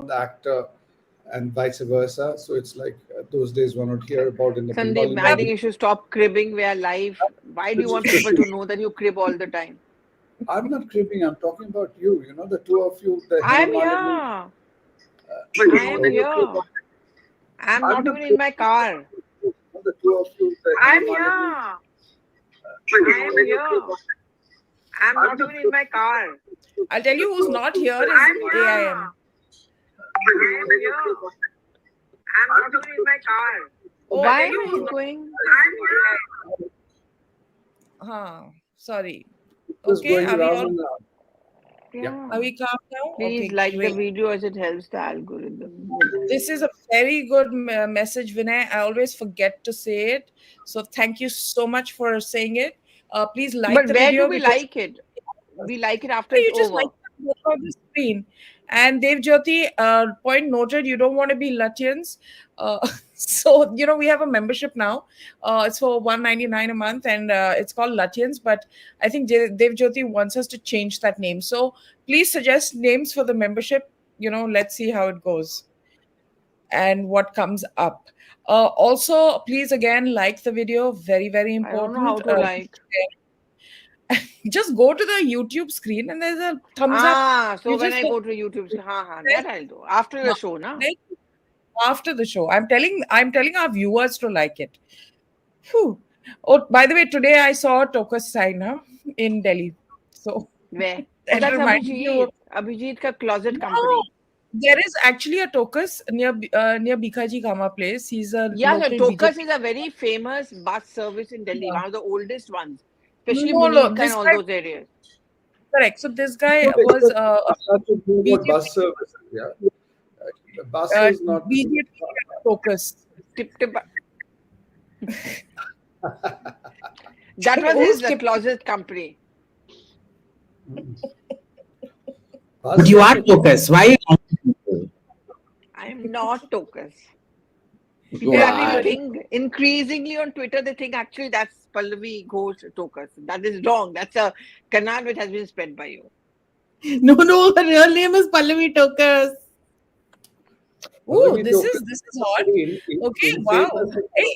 the actor and vice versa. So it's like those days one would hear about in the Sandip, Bengali I think movie. you should stop cribbing. We are live. Why do you want people to know that you crib all the time? I'm not cribbing. I'm talking about you. You know, the two of you, the I am Hema Malini. here. I am Okay. here. I'm I'm not not even in cribbing. my car. The two of you, the I'm Hema Malini. here. I am here. I'm I'm not not even in my cribbing. car. I'll tell you who's not here is I'm here. AIM. I am here. I'm not even in my car. Oh, I'll Why tell am you I who's not. going? I'm here. Sorry. Just Okay, going round and round. Yeah. are Yeah. we calm now? Please Okay, like the great. video as it helps the algorithm. This is a very good message, Vinay. I always forget to say it. So thank you so much for saying it. Please like But the where do video we because like it? We like it after it's you just like over. to look on the screen. And Dev Jyoti, point noted, you don't want to be Lutyens. So, we have a membership now. It's for 199 a month and it's called Lutyens. But I think Dev Jyoti wants us to change that name. So please suggest names for the membership. Let's see how it goes and what comes up. Also, please again like the video. Very, very I don't know how important. to like. Just go to the YouTube screen and there's a thumbs up. So You when just I hit go to YouTube, press, that I'll do. After the show, na? like after the show. I'm telling our viewers to like it. Phew. Oh, by the way, today I saw a Tokus sign in Delhi. So Where? Oh, that that's reminded me of Abhijit. Abhijit ka closet no. company. There is actually a Tokus near Bikaji Kama place. He's a Yeah, so local Tokas BJP. is a very famous bus service in Delhi, one of the oldest ones, especially No, Munika and this all guy those areas. correct. So this guy No, was except not to do about BJP bus services. Yeah. The bus is not. BJP Tokus. Tip, tip. That was Who's his tip? closet company. Bus But you are services. focused. Why you wrong people? I am not Tokas. You People actually are. think increasingly on Twitter, they think actually that's Pallavi Ghosh Tokas. That is wrong. That's a canal which has been spread by you. No, her real name is Pallavi Tokas. Ooh, Pallavi this Tokas is is hot. very Okay, wow. famous. Hey,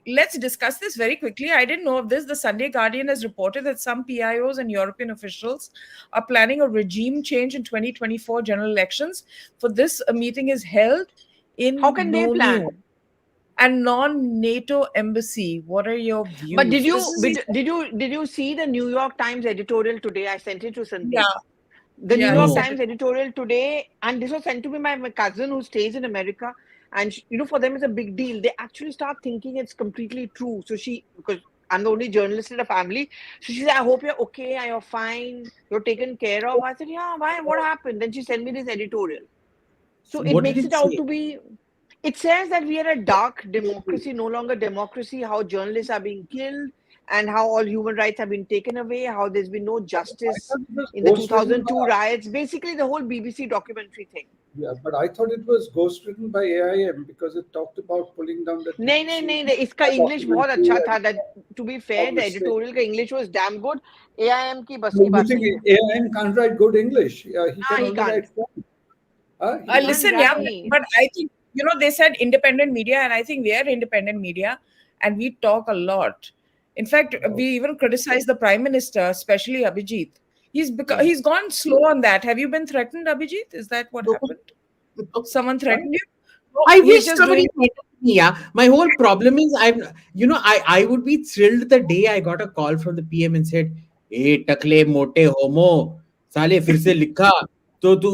let's discuss this very quickly. I didn't know of this. The Sunday Guardian has reported that some PIOs and European officials are planning a regime change in 2024 general elections. For this, a meeting is held How in can they NONU, plan? and non-NATO embassy. What are your But views? This is did you see the New York Times editorial today? I sent it to yeah, Sandip. The New he York No. said Times it. editorial today, and this was sent to me by my cousin who stays in America. And for them it's a big deal. They actually start thinking it's completely true. So because I'm the only journalist in the family, so she said, "I hope you're okay. You're fine. You're taken care of." I said, "Yeah. Why? What happened?" Then she sent me this editorial. So it What did makes it it out say? to be. It says that we are a dark democracy, no longer democracy, how journalists are being killed and how all human rights have been taken away, how there's been no I justice thought it was in the ghost written 2002 by. riots. Basically, the whole BBC documentary thing. Yeah, but I thought it was ghost written by AIM because it talked about pulling down the नहीं नहीं BBC नहीं नहीं, इसका English बहुत documentary अच्छा and था. That to be fair, all the this thing. editorial का English was damn good. AIM की बस No, की you बात think नहीं है. AIM can't write good English? He हाँ, can he only can't. write crime. He He can't Listen, yeah, write. but I think they said independent media, and I think we are independent media, and we talk a lot. In fact, we even criticize the prime minister, especially Abhijit. He's gone slow on that. Have you been threatened, Abhijit? Is that what No. happened? No. Someone Huh? threatened you? I He's wish just somebody doing. threatened me. Yeah. My whole problem is I would be thrilled the day I got a call from the PM and said, "Hey, टकले मोटे होमो, साले फिर से लिखा तो तू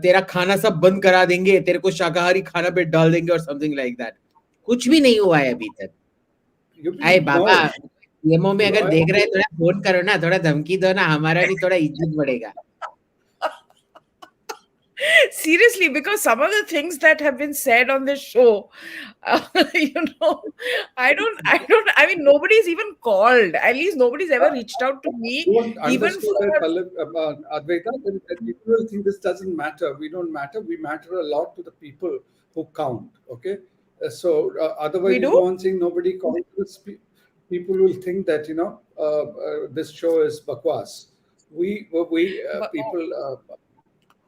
तेरा खाना सब बंद करा देंगे, तेरे को शाकाहारी खाना पे डाल देंगे और something like that." कुछ भी नहीं हुआ है अभी तक. अरे बाबा, No, पीएमओ में अगर no, देख रहे हैं थोड़ा फोन करो ना, थोड़ा धमकी दो ना, हमारा भी थोड़ा इज्जत बढ़ेगा. Seriously, because some of the things that have been said on this show, uh, you know, I mean, nobody's even called. At least nobody's ever reached out to me, don't even underscore for. that, Advaita, then people will think this doesn't matter. We don't matter. We matter a lot to the people who count. Okay, otherwise We you do? go on saying nobody counts. People will think that this show is bakwas. We But, people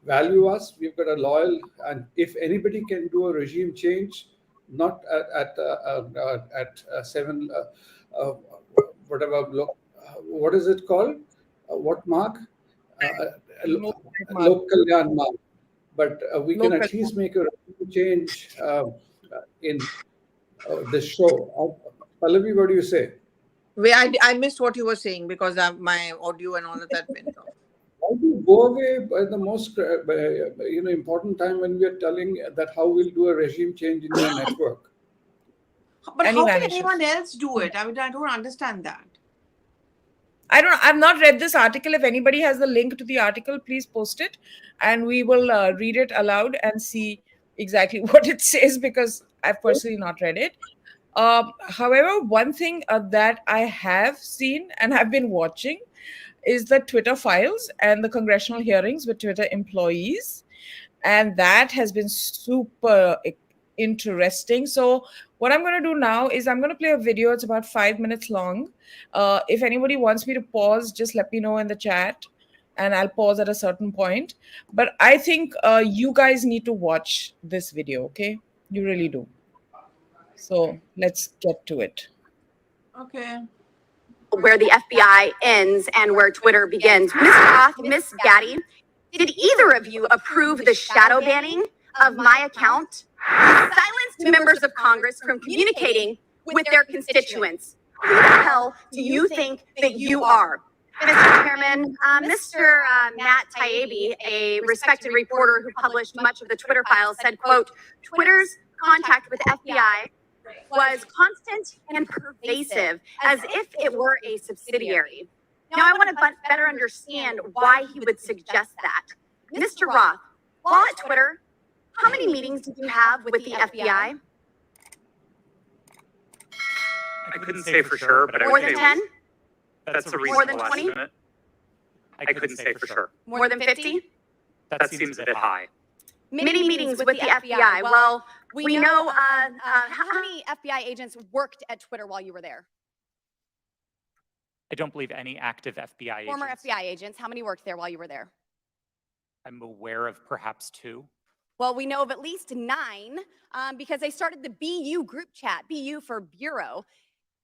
value us. We've got a loyal, and if anybody can do a regime change, not at seven, whatever, what is it called? What mark? No, Lok Kalyan mark. But we can local. at least make a regime change in this show. Pallavi, what do you say? Wait, I missed what you were saying because my audio and all of that went off. How do you go away by the most important time when we are telling that how we'll do a regime change in your network? But And he how can vanishes. anyone else do it? I mean, I don't understand that. I've not read this article. If anybody has the link to the article, please post it and we will read it aloud and see exactly what it says, because I've personally not read it. However, one thing that I have seen and have been watching is the Twitter files and the congressional hearings with Twitter employees. And that has been super interesting. So what I'm going to do now is I'm going to play a video. It's about 5 minutes long. If anybody wants me to pause, just let me know in the chat and I'll pause at a certain point. But I think you guys need to watch this video, okay? You really do. So let's get to it. Okay. Where the FBI ends and where Twitter begins. Mr. Roth, Miss Gaddy, did either of you approve the shadow banning of my account? Silenced members of Congress from communicating with their constituents. Who the hell do you think that you are? Mr. Chairman, Mr. Matt Taibbi, a respected reporter who published much of the Twitter files, said, quote, Twitter's contact with FBI was constant and pervasive, as if it were a subsidiary. Now, I want to better understand why he would suggest that. Mr. Roth, while at Twitter, how many meetings did you have with the FBI? I couldn't say for sure, but I More would than say 10? that's a More than reasonable 20? estimate. I couldn't say for sure. More than 50? That seems a bit high. Many meetings with the FBI. Well, we know how many FBI agents worked at Twitter while you were there? I don't believe any active FBI Former agents. FBI agents. How many worked there while you were there? I'm aware of perhaps 2. Well, we know of at least 9 because they started the BU group chat, BU for Bureau.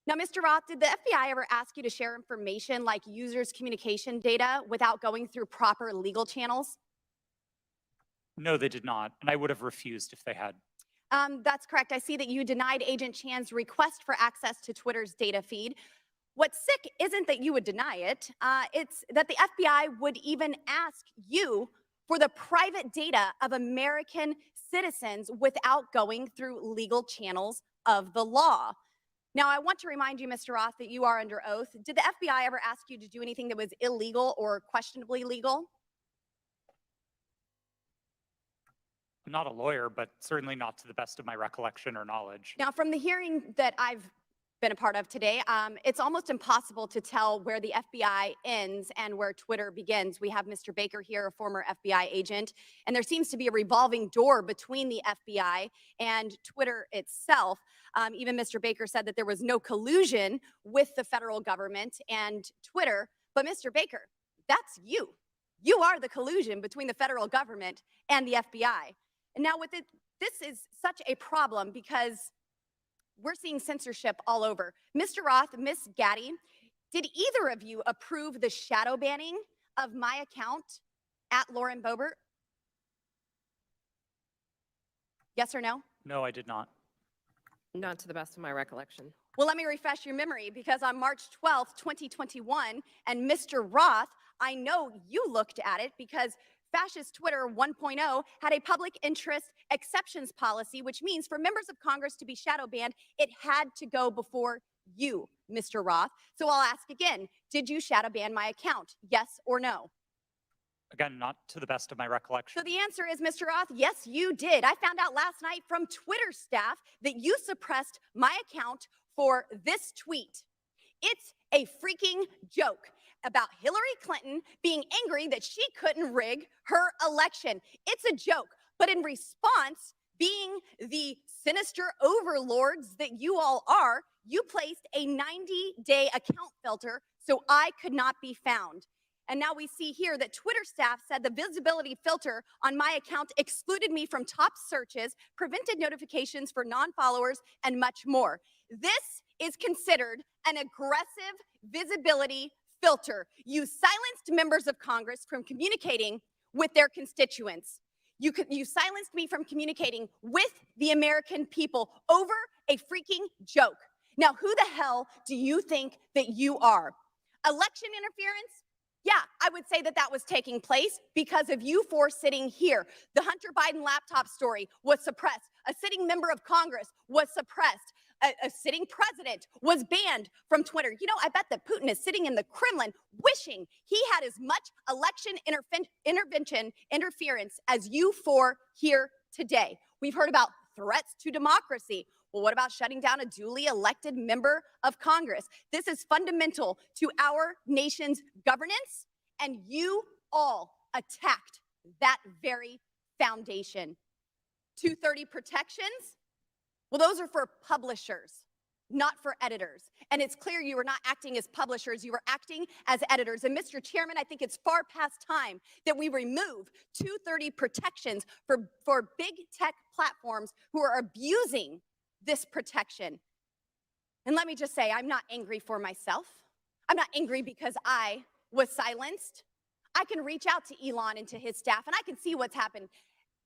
Now, Mr. Roth, did the FBI ever ask you to share information like users' communication data without going through proper legal channels? No, they did not, and I would have refused if they had. That's correct. I see that you denied Agent Chan's request for access to Twitter's data feed. What's sick isn't that you would deny it, it's that the FBI would even ask you for the private data of American citizens without going through legal channels of the law. Now, I want to remind you, Mr. Roth, that you are under oath. Did the FBI ever ask you to do anything that was illegal or questionably legal? I'm not a lawyer, but certainly not to the best of my recollection or knowledge. Now, from the hearing that I've been a part of today, it's almost impossible to tell where the FBI ends and where Twitter begins. We have Mr. Baker here, a former FBI agent, and there seems to be a revolving door between the FBI and Twitter itself. Even Mr. Baker said that there was no collusion with the federal government and Twitter. But Mr. Baker, that's you. You are the collusion between the federal government and the FBI. And now with it, this is such a problem because we're seeing censorship all over. Mr. Roth, Miss Gaddy, did either of you approve the shadow banning of my account at Lauren Boebert? Yes or no? No, I did not. Not to the best of my recollection. Well, let me refresh your memory because on March 12th, 2021, and Mr. Roth, I know you looked at it because Fascist Twitter 1.0 had a public interest exceptions policy, which means for members of Congress to be shadow banned, it had to go before you, Mr. Roth. So I'll ask again, did you shadow ban my account? Yes or no? Again, not to the best of my recollection. So the answer is, Mr. Roth, yes, you did. I found out last night from Twitter staff that you suppressed my account for this tweet. It's a freaking joke about Hillary Clinton being angry that she couldn't rig her election. It's a joke. But in response, being the sinister overlords that you all are, you placed a 90-day account filter so I could not be found. And now we see here that Twitter staff said the visibility filter on my account excluded me from top searches, prevented notifications for non-followers, and much more. This is considered an aggressive visibility filter. You silenced members of Congress from communicating with their constituents. You silenced me from communicating with the American people over a freaking joke. Now, who the hell do you think that you are? Election interference? Yeah, I would say that that was taking place because of you four sitting here. The Hunter Biden laptop story was suppressed. A sitting member of Congress was suppressed. A sitting president was banned from Twitter. You know, I bet that Putin is sitting in the Kremlin wishing he had as much election interference as you four here today. We've heard about threats to democracy. Well, what about shutting down a duly elected member of Congress? This is fundamental to our nation's governance, and you all attacked that very foundation. 230 protections? Well, those are for publishers, not for editors. And it's clear you were not acting as publishers, you were acting as editors. And Mr. Chairman, I think it's far past time that we remove 230 protections for big tech platforms who are abusing this protection. And let me just say, I'm not angry for myself. I'm not angry because I was silenced. I can reach out to Elon and to his staff, and I can see what's happened.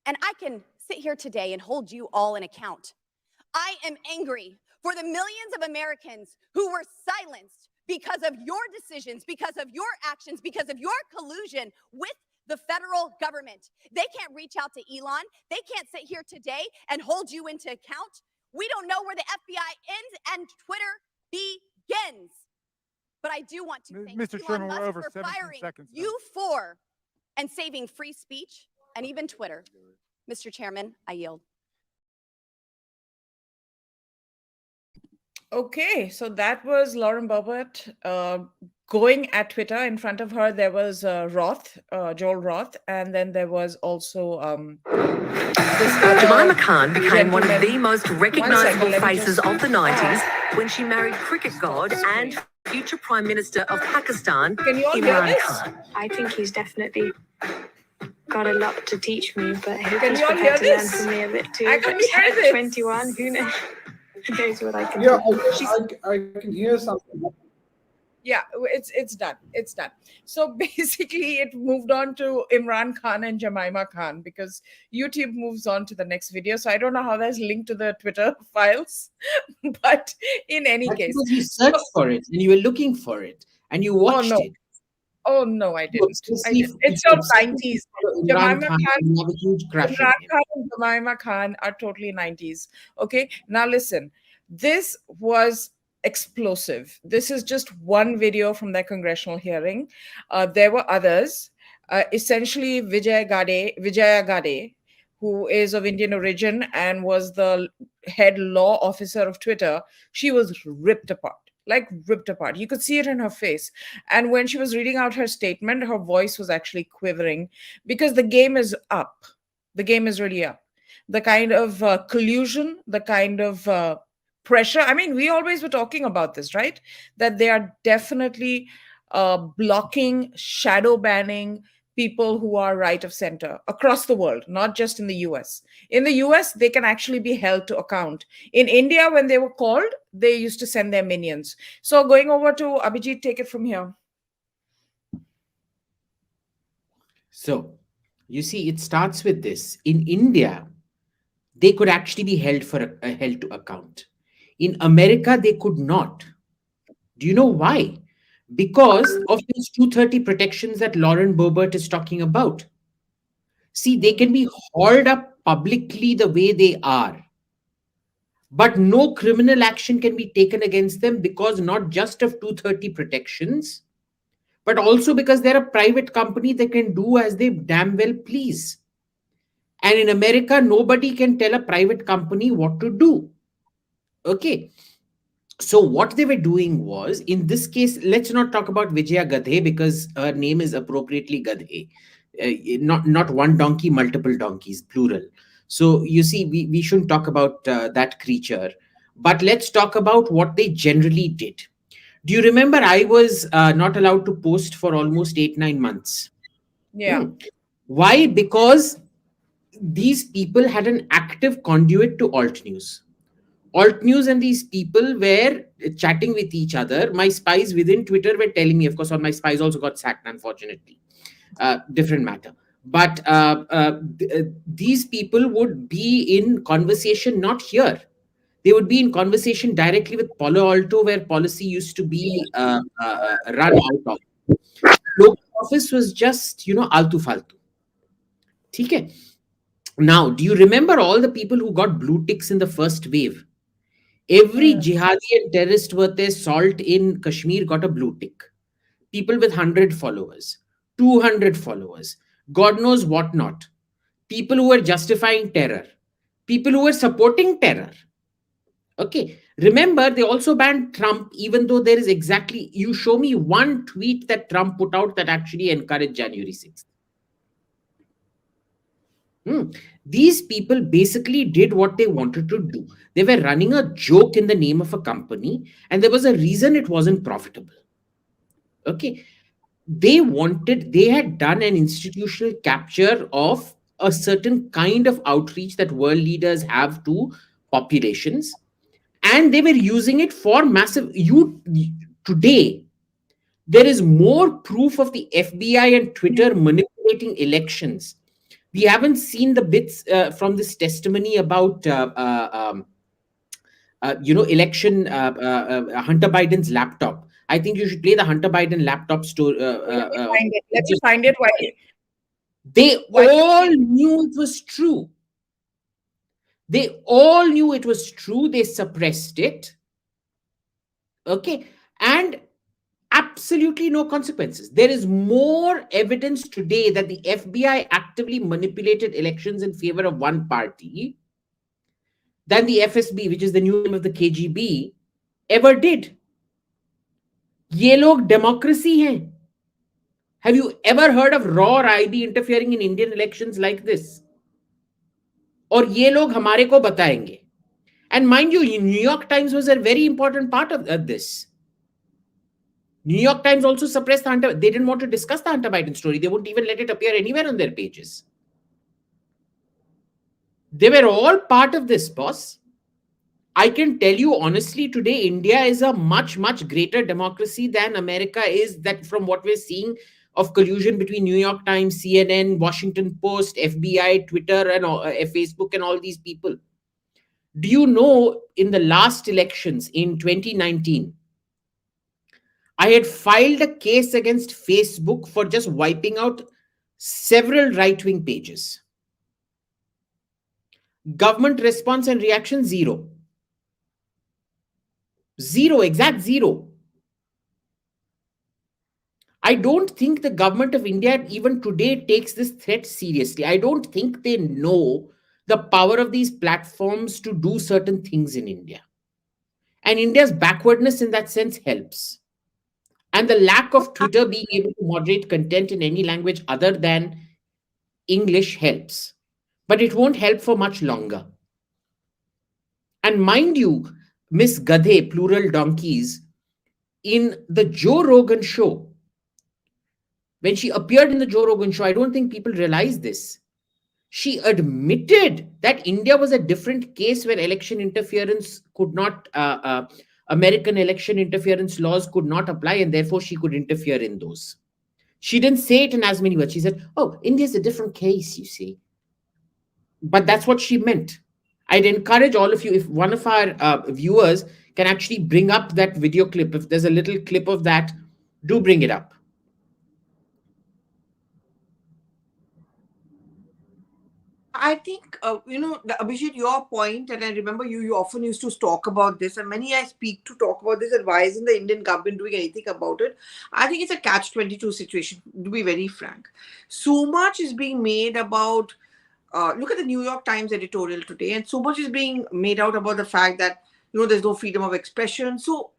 And I can sit here today and hold you all in account. I am angry for the millions of Americans who were silenced because of your decisions, because of your actions, because of your collusion with the federal government. They can't reach out to Elon. They can't sit here today and hold you into account. We don't know where the FBI ends and Twitter begins. But I do want to thank Mr. Elon Chairman, Musk we're over for 17 firing seconds now. you four and saving free speech and even Twitter. Mr. Chairman, I yield. Okay, so that was Lauren Boebert going at Twitter. In front of her, there was Joel Roth, and then there was also Jemima Khan became one of gentleman. the most One recognisable second, let me faces just- of the 90s when she married cricket god and future Prime Minister of Pakistan, Can you all hear Imran this? Khan. I think he's definitely got a lot to teach me, but Can he's you all prepared hear to learn this? from me a bit too. I But couldn't hear at this. 21, who knows? Who knows what I can Yeah, do? I can hear something. Yeah, it's done. It's done. So basically, it moved on to Imran Khan and Jemima Khan because YouTube moves on to the next video. So I don't know how that's linked to the Twitter files, but in any That's case, because you searched for it and you were looking for it and you watched no. it. Oh no, I You didn't. obsessively- It's you all obsessively 90s. follow Imran Jemima Khan Khan, and you have a huge crush on Imran him. Khan and Jemima Khan are totally 90s. Okay, now listen. This was explosive. This is just one video from their congressional hearing. There were others. Essentially, Vijaya Gade, who is of Indian origin and was the head law officer of Twitter, she was ripped apart. Like ripped apart. You could see it in her face. And when she was reading out her statement, her voice was actually quivering because the game is up. The game is really up. The kind of collusion, the kind of pressure. I mean, we always were talking about this, right? That they are definitely blocking, shadow banning people who are right of center across the world, not just in the US. In the US, they can actually be held to account. In India, when they were called, they used to send their minions. So going over to Abhijit, take it from here. So, you see, it starts with this. In India, they could actually be held to account. In America, they could not. Do you know why? Because of these 230 protections that Lauren Boebert is talking about. See, they can be hauled up publicly the way they are, but no criminal action can be taken against them because not just of 230 protections, but also because they're a private company that can do as they damn well please. And in America, nobody can tell a private company what to do. Okay. So what they were doing was, in this case, let's not talk about Vijaya Gadhe because her name is appropriately Gadhe. Not one donkey, multiple donkeys, plural. So you see, we shouldn't talk about that creature. But let's talk about what they generally did. Do you remember I was not allowed to post for almost 8-9 months? Yeah. Why? Because these people had an active conduit to alt news. Alt news and these people were chatting with each other. My spies within Twitter were telling me, of course, all my spies also got sacked, unfortunately. Different matter. But these people would be in conversation, not here. They would be in conversation directly with Palo Alto, where policy used to be run out of. Local office was just, altu faltu. Okay. Now, do you remember all the people who got blue ticks in the first wave? Every jihadi and terrorist worth their salt in Kashmir got a blue tick. People with 100 followers, 200 followers, God knows what not. People who were justifying terror, people who were supporting terror. Okay. Remember, they also banned Trump, even though there is exactly, you show me one tweet that Trump put out that actually encouraged January 6th. These people basically did what they wanted to do. They were running a joke in the name of a company, and there was a reason it wasn't profitable. Okay. They had done an institutional capture of a certain kind of outreach that world leaders have to populations, and they were using it for massive. Today, there is more proof of the FBI and Twitter manipulating elections. We haven't seen the bits from this testimony about election Hunter Biden's laptop. I think you should play the Hunter Biden laptop story. Let me find it. They all knew it was true. They all knew it was true. They suppressed it. Okay. And absolutely no consequences. There is more evidence today that the FBI actively manipulated elections in favor of one party than the FSB, which is the new name of the KGB, ever did. ये लोग democracy हैं. Have you ever heard of RAW or IB interfering in Indian elections like this? और ये लोग हमारे को बताएंगे. And mind you, New York Times was a very important part of this. New York Times also suppressed the Hunter. They didn't want to discuss the Hunter Biden story. They wouldn't even let it appear anywhere on their pages. They were all part of this, boss. I can tell you honestly, today, India is a much, much greater democracy than America is, that from what we're seeing of collusion between New York Times, CNN, Washington Post, FBI, Twitter, and Facebook, and all these people. Do you know, in the last elections in 2019, I had filed a case against Facebook for just wiping out several right-wing pages. Government response and reaction, zero. Zero, exact zero. I don't think the government of India even today takes this threat seriously. I don't think they know the power of these platforms to do certain things in India. And India's backwardness in that sense helps. And the lack of Twitter being able to moderate content in any language other than English helps. But it won't help for much longer. And mind you, Miss Gadhe, plural donkeys, in the Joe Rogan show, when she appeared in the Joe Rogan show, I don't think people realize this. She admitted that India was a different case where election interference could not, American election interference laws could not apply, and therefore she could interfere in those. She didn't say it in as many words. She said, oh, India's a different case, you see. But that's what she meant. I'd encourage all of you, if one of our viewers can actually bring up that video clip, if there's a little clip of that, do bring it up. I think, Abhijit, your point, and I remember you often used to talk about this, and many I speak to talk about this, and why isn't the Indian government doing anything about it? I think it's a catch-22 situation, to be very frank. So much is being made about, look at the New York Times editorial today, and so much is being made out about the fact that, there's no freedom of expression. So,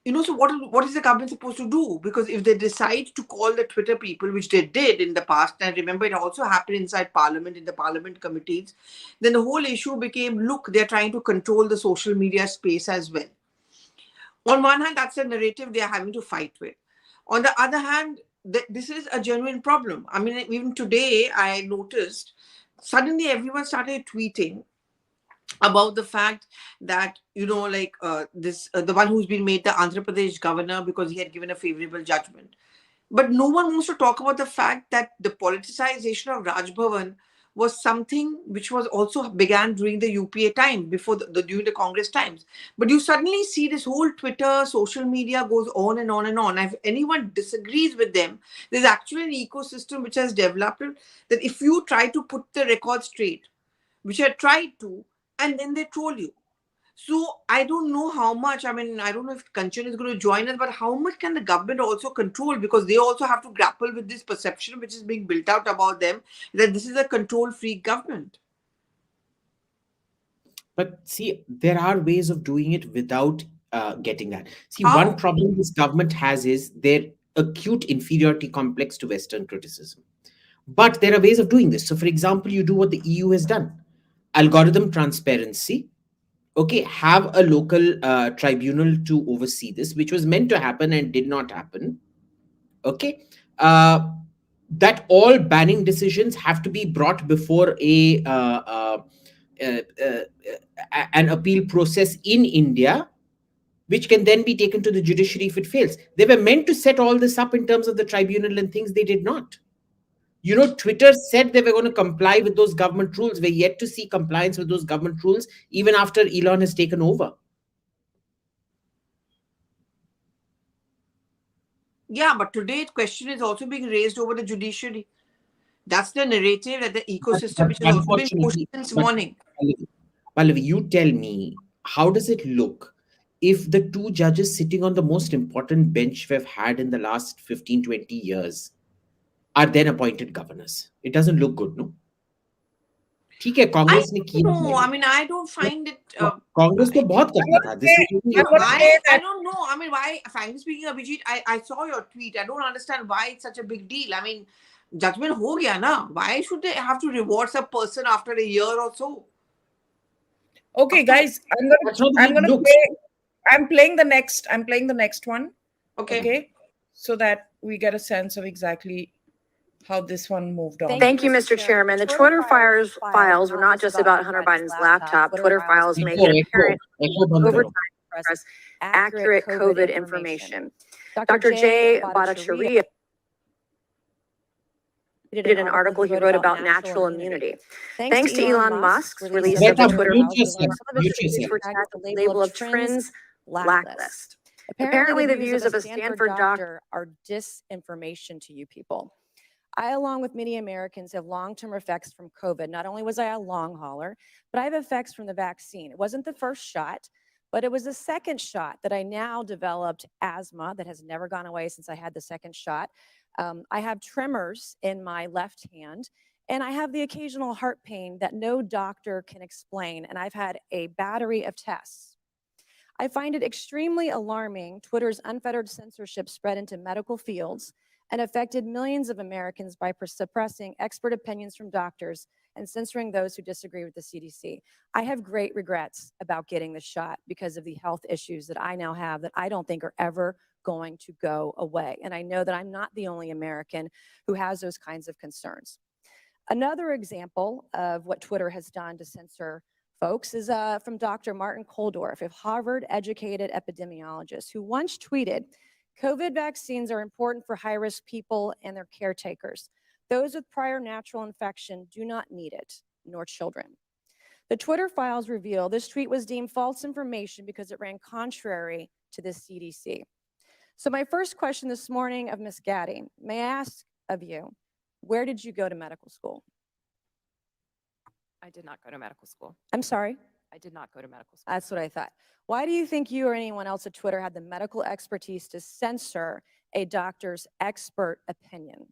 so what is the government supposed to do? Because if they decide to call the Twitter people, which they did in the past, and remember it also happened inside Parliament, in the Parliament committees, then the whole issue became, look, they're trying to control the social media space as well. On one hand, that's a narrative they are having to fight with. On the other hand, this is a genuine problem. I mean, even today, I noticed suddenly everyone started tweeting about the fact that, like this the one who's been made the Andhra Pradesh governor because he had given a favorable judgment. But no one wants to talk about the fact that the politicization of Raj Bhavan was something which was also began during the UPA time, before during the Congress times. But you suddenly see this whole Twitter, social media goes on and on and on. If anyone disagrees with them, there's actually an ecosystem which has developed that if you try to put the record straight, which I tried to, and then they troll you. So I don't know how much, I mean, I don't know if Kanchan is going to join us, but how much can the government also control? Because they also have to grapple with this perception which is being built out about them, that this is a control-freak government. But see, there are ways of doing it without getting that. See, How? one problem this government has is their acute inferiority complex to Western criticism. But there are ways of doing this. So, for example, you do what the EU has done: algorithm transparency. Okay, have a local tribunal to oversee this, which was meant to happen and did not happen. Okay, that all banning decisions have to be brought before uh, uh, an appeal process in India, which can then be taken to the judiciary if it fails. They were meant to set all this up in terms of the tribunal and things. They did not. Twitter said they were going to comply with those government rules. We're yet to see compliance with those government rules, even after Elon has taken over. Yeah, but today question is also being raised over the judiciary. That's the narrative, that the ecosystem which has also been pushed since morning. Pallavi, you tell me, how does it look if the two judges sitting on the most important bench we've had in the last 15, 20 years are then appointed governors? It doesn't look good, no? ठीक है, कांग्रेस ने किया No, I mean, I don't find it. Congress तो बहुत करता था. This is I don't know. I mean, why? Frankly speaking, Abhijit, I saw your tweet. I don't understand why it's such a big deal. I mean, judgment ho gaya na. Why should they have to reward a person after a year or so? Okay, guys, I'm playing the next one. Okay. So that we get a sense of exactly how this one moved on. Thank you, Mr. Chairman. The Twitter files were not just about Hunter Biden's laptop. Twitter files make it apparent over time press accurate COVID information. Dr. Jay Bhattacharya did an article he wrote about natural immunity. Thanks to Elon Musk's release of the Twitter files, some of his tweets were tagged with the label of trends blacklist. Apparently, the views of a Stanford doctor are disinformation to you people. I, along with many Americans, have long-term effects from COVID. Not only was I a long hauler, but I have effects from the vaccine. It wasn't the first shot, but it was the second shot that I now developed asthma that has never gone away since I had the second shot. I have tremors in my left hand, and I have the occasional heart pain that no doctor can explain, and I've had a battery of tests. I find it extremely alarming Twitter's unfettered censorship spread into medical fields and affected millions of Americans by suppressing expert opinions from doctors and censoring those who disagree with the CDC. I have great regrets about getting the shot because of the health issues that I now have that I don't think are ever going to go away. And I know that I'm not the only American who has those kinds of concerns. Another example of what Twitter has done to censor folks is from Dr. Martin Koldorf, a Harvard-educated epidemiologist, who once tweeted, "COVID vaccines are important for high-risk people and their caretakers. Those with prior natural infection do not need it, nor children." The Twitter files reveal this tweet was deemed false information because it ran contrary to the CDC. So my first question this morning of Ms. Gaddy, may I ask of you, where did you go to medical school? I did not go to medical school. I'm sorry? I did not go to medical school. That's what I thought. Why do you think you or anyone else at Twitter had the medical expertise to censor a doctor's expert opinion?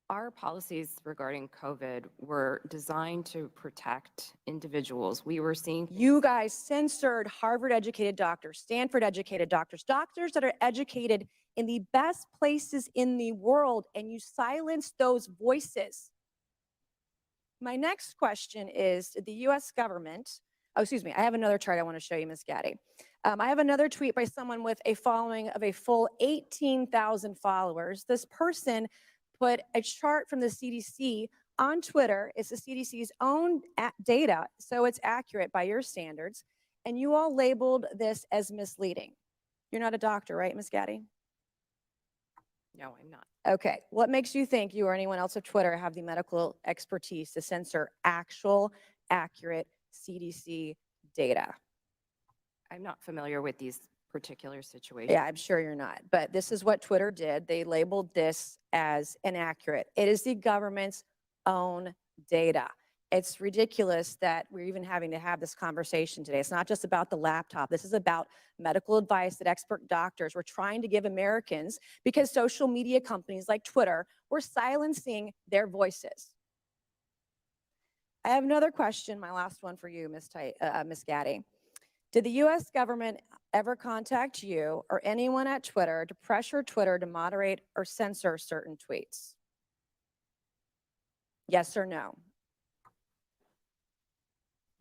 Our policies regarding COVID were designed to protect individuals. We were seeing You guys censored Harvard-educated doctors, Stanford-educated doctors, doctors that are educated in the best places in the world, and you silenced those voices. My next question is, did the U.S. government Oh, excuse me. I have another chart I want to show you, Ms. Gaddy. I have another tweet by someone with a following of a full 18,000 followers. This person put a chart from the CDC on Twitter. It's the CDC's own data, so it's accurate by your standards. And you all labeled this as misleading. You're not a doctor, right, Ms. Gaddy? No, I'm not. Okay. What makes you think you or anyone else at Twitter have the medical expertise to censor actual, accurate CDC data? I'm not familiar with these particular situations. Yeah, I'm sure you're not. But this is what Twitter did. They labeled this as inaccurate. It is the government's own data. It's ridiculous that we're even having to have this conversation today. It's not just about the laptop. This is about medical advice that expert doctors were trying to give Americans because social media companies like Twitter were silencing their voices. I have another question, my last one for you, Ms. Gaddy. Did the U.S. government ever contact you or anyone at Twitter to pressure Twitter to moderate or censor certain tweets? Yes or no?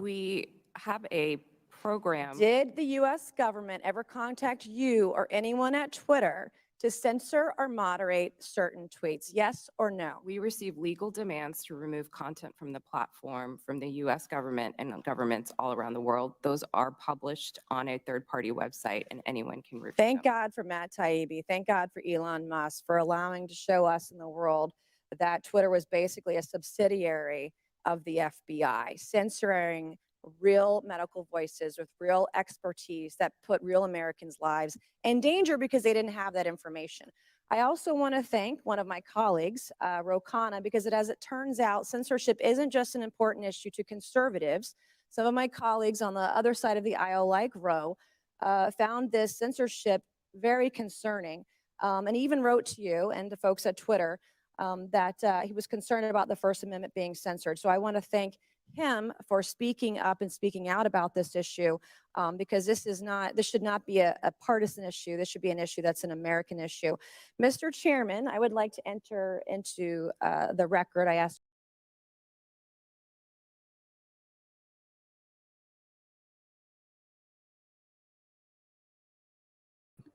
We have a program. Did the U.S. government ever contact you or anyone at Twitter to censor or moderate certain tweets? Yes or no? We receive legal demands to remove content from the platform from the U.S. government and governments all around the world. Those are published on a third-party website, and anyone can review Thank them. God for Matt Taibbi. Thank God for Elon Musk for allowing to show us in the world that Twitter was basically a subsidiary of the FBI, censoring real medical voices with real expertise that put real Americans' lives in danger because they didn't have that information. I also want to thank one of my colleagues, Ro Khanna, because as it turns out, censorship isn't just an important issue to conservatives. Some of my colleagues on the other side of the aisle, like Ro, found this censorship very concerning, and even wrote to you and to folks at Twitter that he was concerned about the First Amendment being censored. So I want to thank him for speaking up and speaking out about this issue, because this should not be a partisan issue. This should be an issue that's an American issue. Mr. Chairman, I would like to enter into the record. I asked.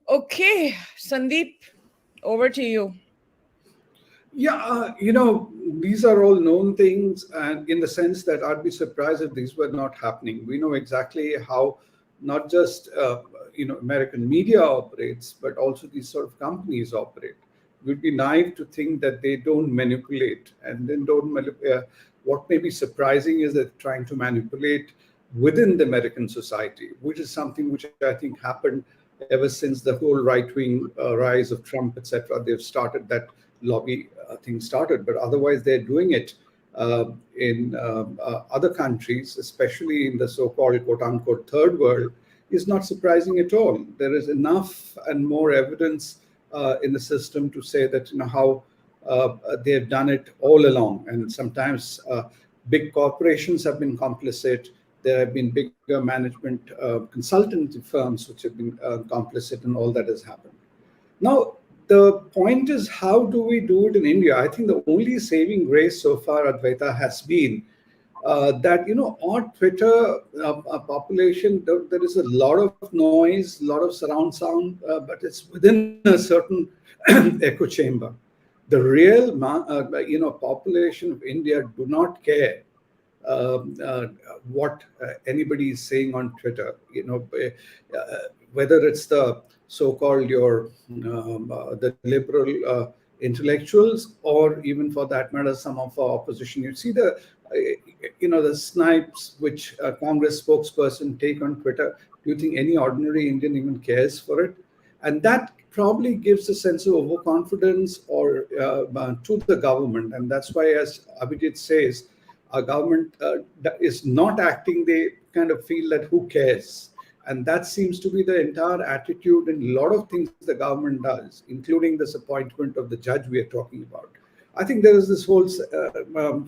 Okay, Sandip, over to you. Yeah, these are all known things, and in the sense that I'd be surprised if these were not happening. We know exactly how not just American media operates, but also these sort of companies operate. We'd be naive to think that they don't manipulate, and then don't manipulate. What may be surprising is that trying to manipulate within the American society, which is something which I think happened ever since the whole right-wing rise of Trump, etc. They've started that lobby thing started, but otherwise they're doing it in other countries, especially in the so-called quote-unquote third world, is not surprising at all. There is enough and more evidence in the system to say that how they've done it all along, and sometimes big corporations have been complicit. There have been bigger management consultancy firms which have been complicit in all that has happened. Now, the point is, how do we do it in India? I think the only saving grace so far, Advaita, has been that, on Twitter population, there is a lot of noise, a lot of surround sound, but it's within a certain echo chamber. The real, population of India do not care what anybody is saying on Twitter. Whether it's the so-called the liberal intellectuals, or even for that matter, some of our opposition. You see the snipes which a Congress spokesperson take on Twitter. Do you think any ordinary Indian even cares for it? And that probably gives a sense of overconfidence or to the government. And that's why, as Abhijit says, our government is not acting. They kind of feel that who cares? And that seems to be the entire attitude in a lot of things the government does, including this appointment of the judge we are talking about. I think there is this whole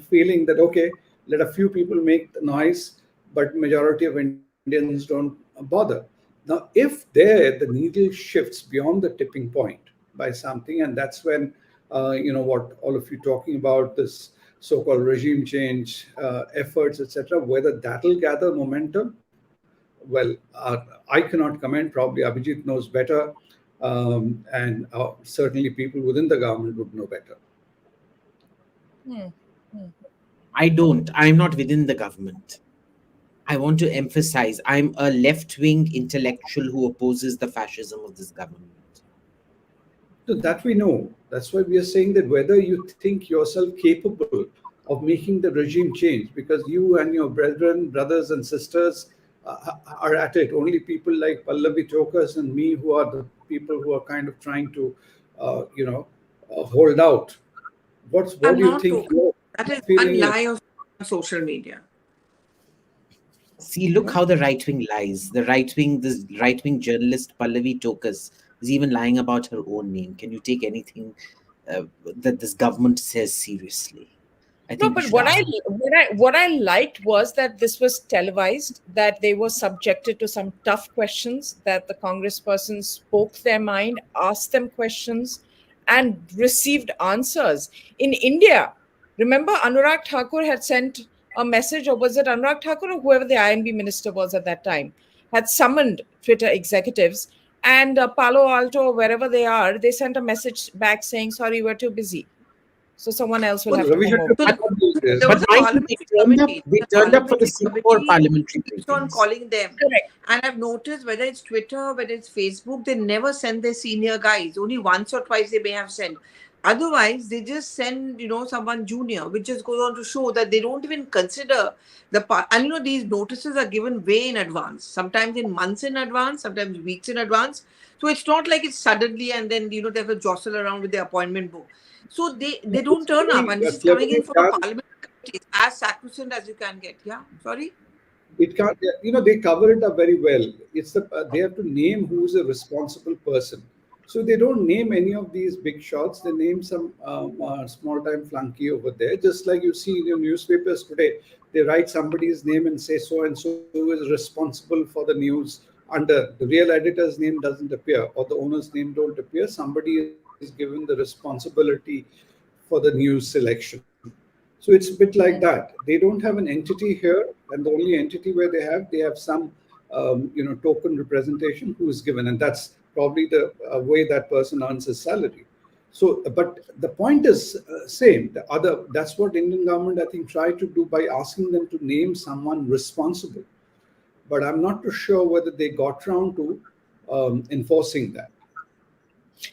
feeling that, okay, let a few people make the noise, but majority of Indians don't bother. Now, if the needle shifts beyond the tipping point by something, and that's when, what all of you talking about, this so-called regime change efforts, etc., whether that will gather momentum, well, I cannot comment. Probably Abhijit knows better, and certainly people within the government would know better. I don't. I'm not within the government. I want to emphasize I'm a left-wing intellectual who opposes the fascism of this government. So that we know. That's why we are saying that whether you think yourself capable of making the regime change, because you and your brethren, brothers and sisters are at it. Only people like Pallavi Tokas and me who are the people who are kind of trying to, hold out. What I'm do you not think? talking. That is one lie of social media. See, look how the right wing lies. This right wing journalist Pallavi Tokas is even lying about her own name. Can you take anything that this government says seriously? I think no, but what I liked was that this was televised, that they were subjected to some tough questions, that the congressperson spoke their mind, asked them questions, and received answers. In India, remember Anurag Thakur had sent a message, or was it Anurag Thakur or whoever the INB minister was at that time, had summoned Twitter executives, and Palo Alto, or wherever they are, they sent a message back saying, sorry, we're too busy. So someone else will have to come over. There was a parliamentary committee. They turned up for the Singapore parliamentary keeps on calling them. Correct. And I've noticed whether it's Twitter, whether it's Facebook, they never send their senior guys. Only once or twice they may have sent. Otherwise, they just send, someone junior, which just goes on to show that they don't even consider the part. And, these notices are given way in advance, sometimes in months in advance, sometimes weeks in advance. So it's not like it's suddenly and then, they have to jostle around with their appointment book. So they don't turn up, and this is coming in from a parliament committee, as sacrosanct as you can get. Yeah, sorry. It can't. They cover it up very well. It's they have to name who's a responsible person. So they don't name any of these big shots. They name some small-time flunky over there. Just like you see in your newspapers today, they write somebody's name and say so and so is responsible for the news. Under the real editor's name doesn't appear, or the owner's name don't appear. Somebody is given the responsibility for the news selection. So it's a bit like that. They don't have an entity here, and the only entity where they have some token representation who is given, and that's probably the way that person earns his salary. So, but the point is same. That's what Indian government I think tried to do by asking them to name someone responsible. But I'm not too sure whether they got round to enforcing that.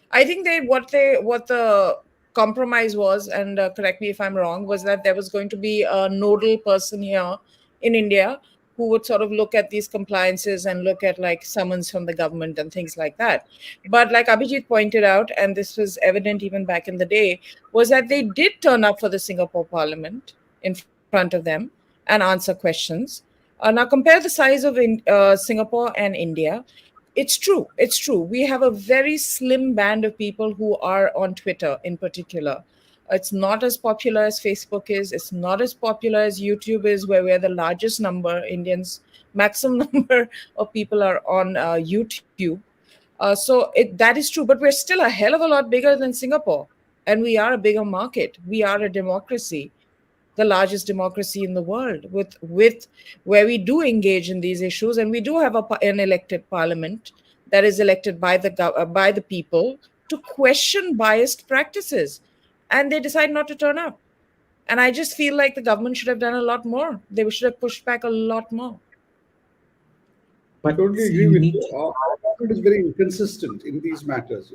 I think what the compromise was, and correct me if I'm wrong, was that there was going to be a nodal person here in India who would sort of look at these compliances and look at like summons from the government and things like that. But like Abhijit pointed out, and this was evident even back in the day, was that they did turn up for the Singapore Parliament in front of them and answer questions. Now compare the size of Singapore and India. It's true. We have a very slim band of people who are on Twitter in particular. It's not as popular as Facebook is. It's not as popular as YouTube is, where we're the largest number. Indians, maximum number of people are on YouTube. So that is true. But we're still a hell of a lot bigger than Singapore. And we are a bigger market. We are a democracy, the largest democracy in the world, with where we do engage in these issues, and we do have an elected parliament that is elected by the people to question biased practices, and they decide not to turn up. And I just feel like the government should have done a lot more. They should have pushed back a lot more. I totally agree with you. Our government is very inconsistent in these matters.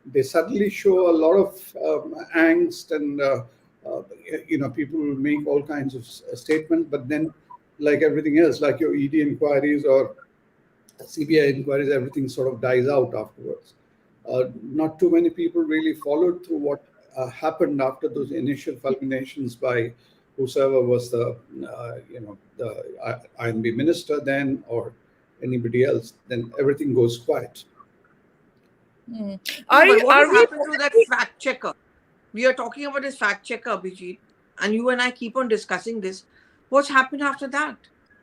They suddenly show a lot of angst and. People will make all kinds of statements, but then, like everything else, like your ED inquiries or CBI inquiries, everything sort of dies out afterwards. Not too many people really followed through what happened after those initial fulminations by whosoever was the INB minister then, or anybody else. Then everything goes quiet. What happened to that fact checker? We are talking about this fact checker, Abhijit, and you and I keep on discussing this. What's happened after that?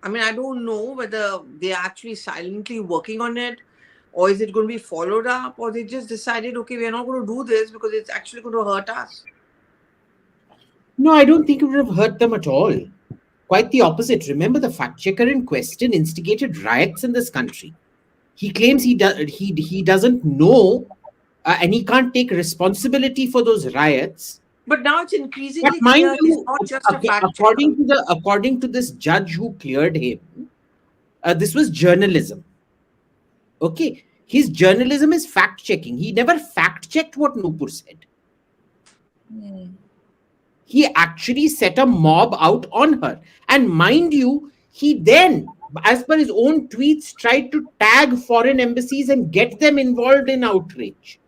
I mean, I don't know whether they're actually silently working on it, or is it going to be followed up, or they just decided, okay, we're not going to do this because it's actually going to hurt us. No, I don't think it would have hurt them at all. Quite the opposite. Remember, the fact checker in question instigated riots in this country. He claims he doesn't know, and he can't take responsibility for those riots. But now it's But increasingly mind clear he's you, not just a fact checker. according to this judge who cleared him, this was journalism. Okay, his journalism is fact checking. He never fact checked what Nupur said. He actually set a mob out on her, and mind you, he then, as per his own tweets, tried to tag foreign embassies and get them involved in outrage.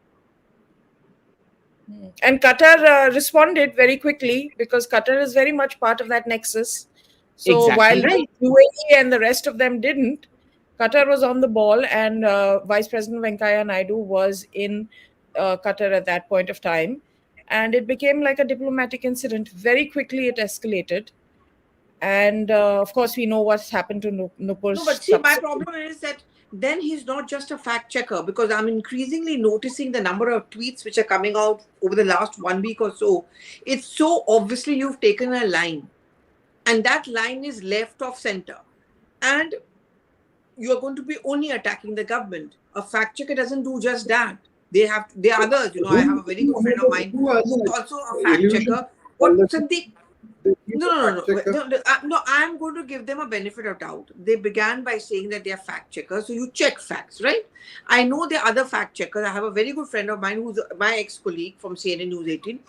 And Qatar responded very quickly because Qatar is very much part of that nexus. So Exactly while right. UAE and the rest of them didn't, Qatar was on the ball, and Vice President Venkaiah Naidu was in Qatar at that point of time. And it became like a diplomatic incident. Very quickly it escalated. And of course, we know what's happened to Nupur's. No, but see, my problem is that then he's not just a fact checker, because I'm increasingly noticing the number of tweets which are coming out over the last 1 week or so. It's so obviously you've taken a line, and that line is left of center, and you're going to be only attacking the government. A fact checker doesn't do just that. There are others. I have a very good friend of mine who's also a fact checker. What Sandip? No, I'm going to give them a benefit of doubt. They began by saying that they are fact checkers, so you check facts, right? I know there are other fact checkers. I have a very good friend of mine who's my ex-colleague from CNN News 18,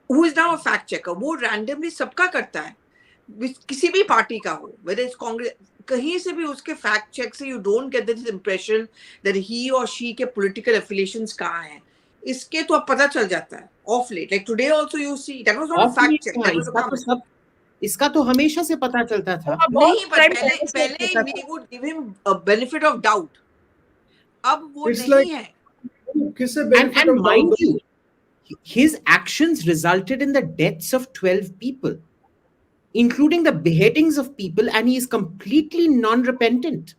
who is now a fact checker. वो randomly सबका करता है, किसी भी party का हो, whether it's Congress, कहीं से भी उसके fact check से you don't get this impression that he or she के political affiliations कहाँ हैं. इसके तो अब पता चल जाता है off late. Like today also you see that was not a fact check. That was a comment. इसका तो हमेशा से पता चलता था. नहीं, पर पहले we would give him a benefit of doubt. अब वो नहीं है. And mind you, his actions resulted in the deaths of 12 people, including the beheadings of people, and he is completely non-repentant.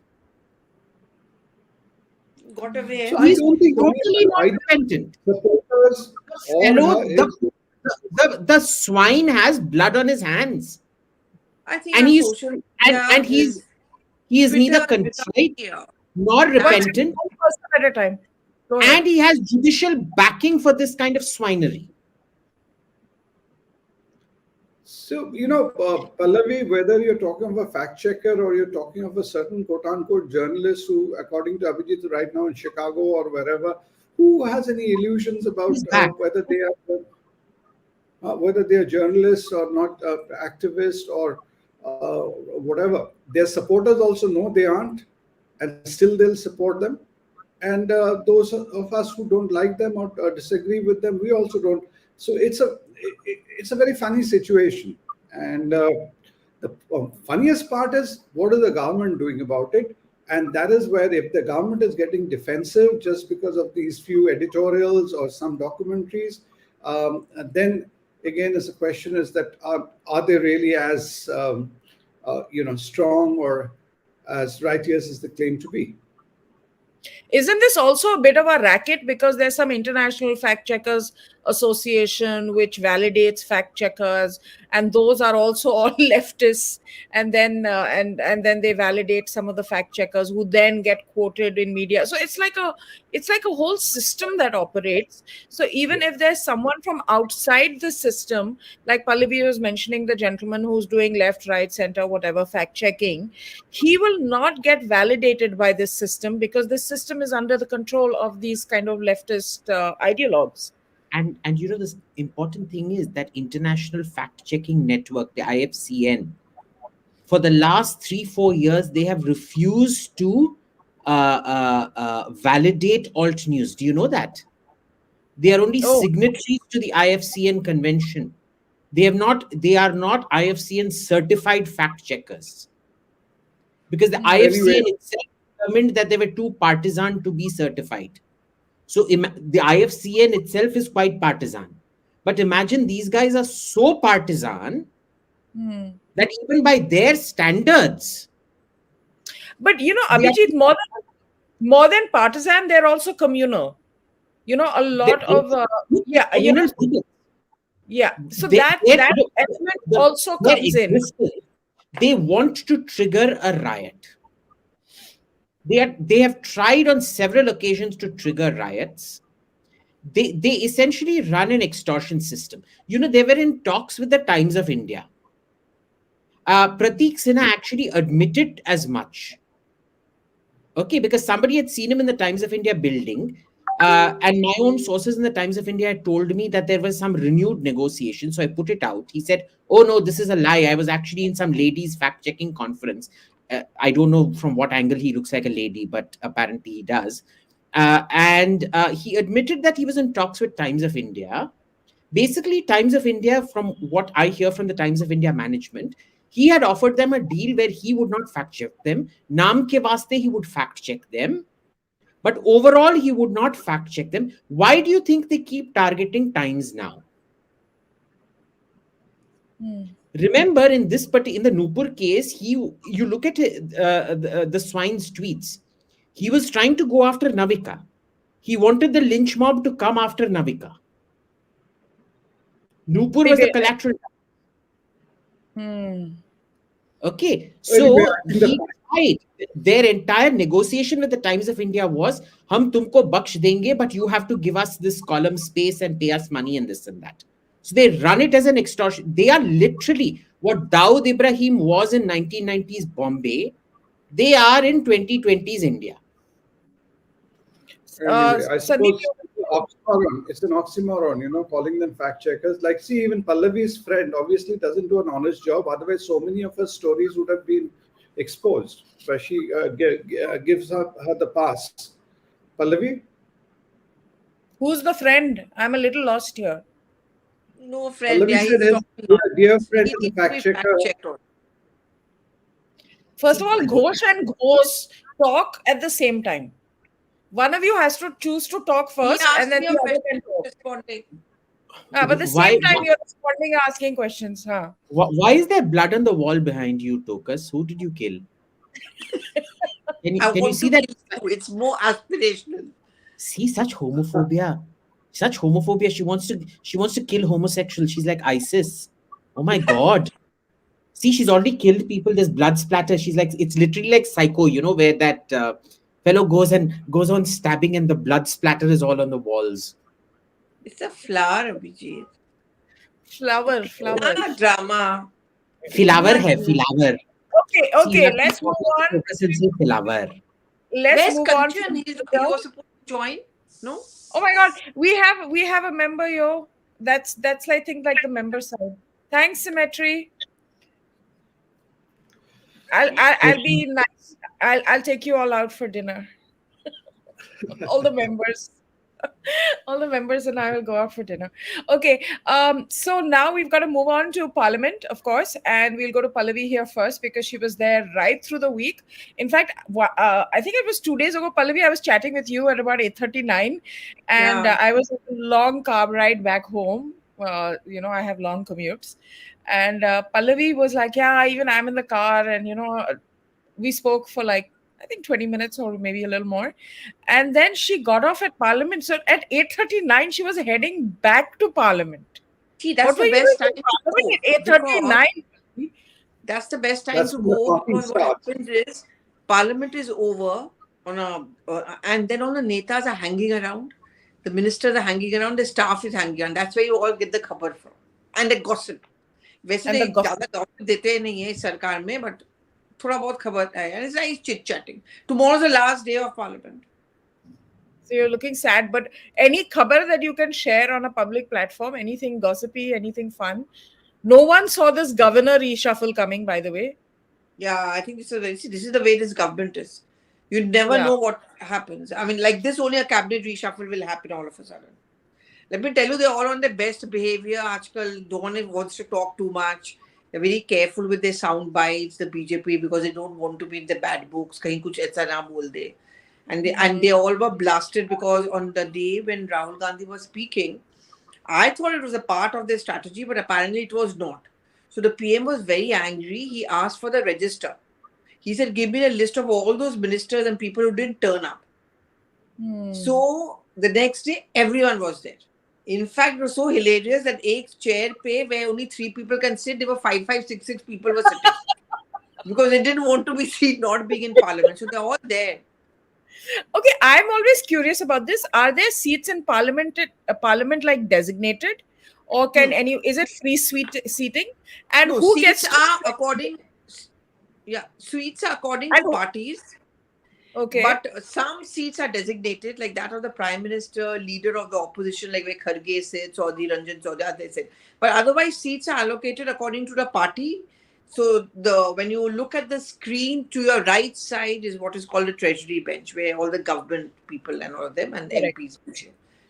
Got away. So he's totally non-repentant. The swine has blood on his hands. I think and he is neither contrite nor repentant. At a time. And he has judicial backing for this kind of swinery. So, Pallavi, whether you're talking of a fact checker or you're talking of a certain quote-unquote journalist who, according to Abhijit right now in Chicago or wherever, who has any illusions about whether they are journalists or not, activists or whatever. Their supporters also know they aren't, and still they'll support them. And those of us who don't like them or disagree with them, we also don't. So it's a very funny situation. And the funniest part is, what is the government doing about it? And that is where, if the government is getting defensive just because of these few editorials or some documentaries, then again, the question is that are they really as strong or as righteous as they claim to be? Isn't this also a bit of a racket, because there's some international fact checkers association which validates fact checkers, and those are also all leftists, and then and then they validate some of the fact checkers who then get quoted in media. So it's like a whole system that operates. So even if there's someone from outside the system, like Pallavi was mentioning, the gentleman who's doing left, right, center, whatever fact checking, he will not get validated by this system, because this system is under the control of these kind of leftist ideologues. And this important thing is that International Fact-Checking Network, the IFCN, for the last 3-4 years, they have refused to validate alt news. Do you know that? They are only signatories to the IFCN convention. They are not IFCN certified fact checkers, because the IFCN itself determined that they were too partisan to be certified. So the IFCN itself is quite partisan. But imagine these guys are so partisan that even by their standards. But Abhijit, more than partisan, they're also communal. A lot of Yeah. So They, that they, element also their comes in. existence, they want to trigger a riot. They have tried on several occasions to trigger riots. They essentially run an extortion system. They were in talks with the Times of India. Pratik Sinha actually admitted as much. Okay, because somebody had seen him in the Times of India building. And my own sources in the Times of India had told me that there was some renewed negotiation. So I put it out. He said, "Oh, no, this is a lie. I was actually in some ladies' fact checking conference." I don't know from what angle he looks like a lady, but apparently he does. And he admitted that he was in talks with Times of India. Basically, Times of India, from what I hear from the Times of India management, he had offered them a deal where he would not fact check them. Naam ke vaste, he would fact check them. But overall, he would not fact check them. Why do you think they keep targeting Times now? Remember, in the Nupur case, you look at the Swine's tweets. He was trying to go after Navika. He wanted the lynch mob to come after Navika. Nupur was the collateral. Okay, so he tried. Their entire negotiation with the Times of India was, "Hum tumko baksh denge, but you have to give us this column space and pay us money and this and that." So they run it as an extortion. They are literally what Dawood Ibrahim was in 1990s Bombay. They are in 2020s India. Anyway, I suppose it's an oxymoron, calling them fact checkers. Like, see, even Pallavi's friend obviously doesn't do an honest job. Otherwise, so many of her stories would have been exposed. But she gives her the pass. Pallavi? Who's the friend? I'm a little lost here. No friend. Pallavi said his dear friend is a fact checker. First of all, Ghosh and Ghose talk at the same time. One of you has to choose to talk first, and then the other can talk. But the same time you're responding, asking questions. Why is there blood on the wall behind you, Tokus? Who did you kill? Can you see that? It's more aspirational. See, such homophobia. She wants to kill homosexuals. She's like ISIS. Oh my God. See, she's already killed people. There's blood splatter. She's like, it's literally like Psycho, where that fellow goes on stabbing and the blood splatter is all on the walls. It's a flower, Abhijit. Flower. Drama. Flower hai, flower. Okay, let's move on. Let's move on. He was supposed to join, no? Oh my God, we have a member, yo. That's I think like the member side. Thanks, Symmetry. I'll be nice. I'll take you all out for dinner. All the members. All the members and I will go out for dinner. Okay. So now we've got to move on to Parliament, of course, and we'll go to Pallavi here first because she was there right through the week. In fact, I think it was 2 days ago, Pallavi, I was chatting with you at about 8:39, and I was on a long carb ride back home. I have long commutes, and Pallavi was like, "Yeah, even I'm in the car," and we spoke for like, I think 20 minutes or maybe a little more. And then she got off at Parliament. So at 8:39, she was heading back to Parliament. See, that's the best time to go. At 8:39. That's the best time to go because what happens is Parliament is over and then all the netas are hanging around. The ministers are hanging around. The staff is hanging around. That's where you all get the khabar from. And the gossip. वैसे ज़्यादा gossip देते नहीं है सरकार में, but थोड़ा बहुत खबर है, and it's nice chit chatting. Tomorrow's the last day of Parliament. So you're looking sad, but any khabar that you can share on a public platform, anything gossipy, anything fun? No one saw this governor reshuffle coming, by the way. Yeah, I think this is the way this government is. You never know what happens. I mean, like this, only a cabinet reshuffle will happen all of a sudden. Let me tell you, they're all on their best behavior. Aajkal, no one wants to talk too much. They're very careful with their sound bites, the BJP, because they don't want to be in the bad books. Kahin kuch aisa na bol de. And they all were blasted because on the day when Rahul Gandhi was speaking, I thought it was a part of their strategy, but apparently it was not. So the PM was very angry. He asked for the register. He said, "Give me a list of all those ministers and people who didn't turn up." So the next day, everyone was there. In fact, it was so hilarious that एक chair पे where only 3 people can sit, there were 5, 5, 6, 6 people were sitting. Because they didn't want to be seen not being in parliament. So they're all there. Okay, I'm always curious about this. Are there seats in parliament like designated, or can is it free seating? And No, who seats gets are according, seats are according to parties. Okay. But some seats are designated, like that of the Prime Minister, leader of the opposition, like where Kharge sits or the Ranjan Chaudhary, they sit. But otherwise, seats are allocated according to the party. So when you look at the screen, to your right side is what is called the Treasury bench, where all the government people and all of them and Correct. MPs.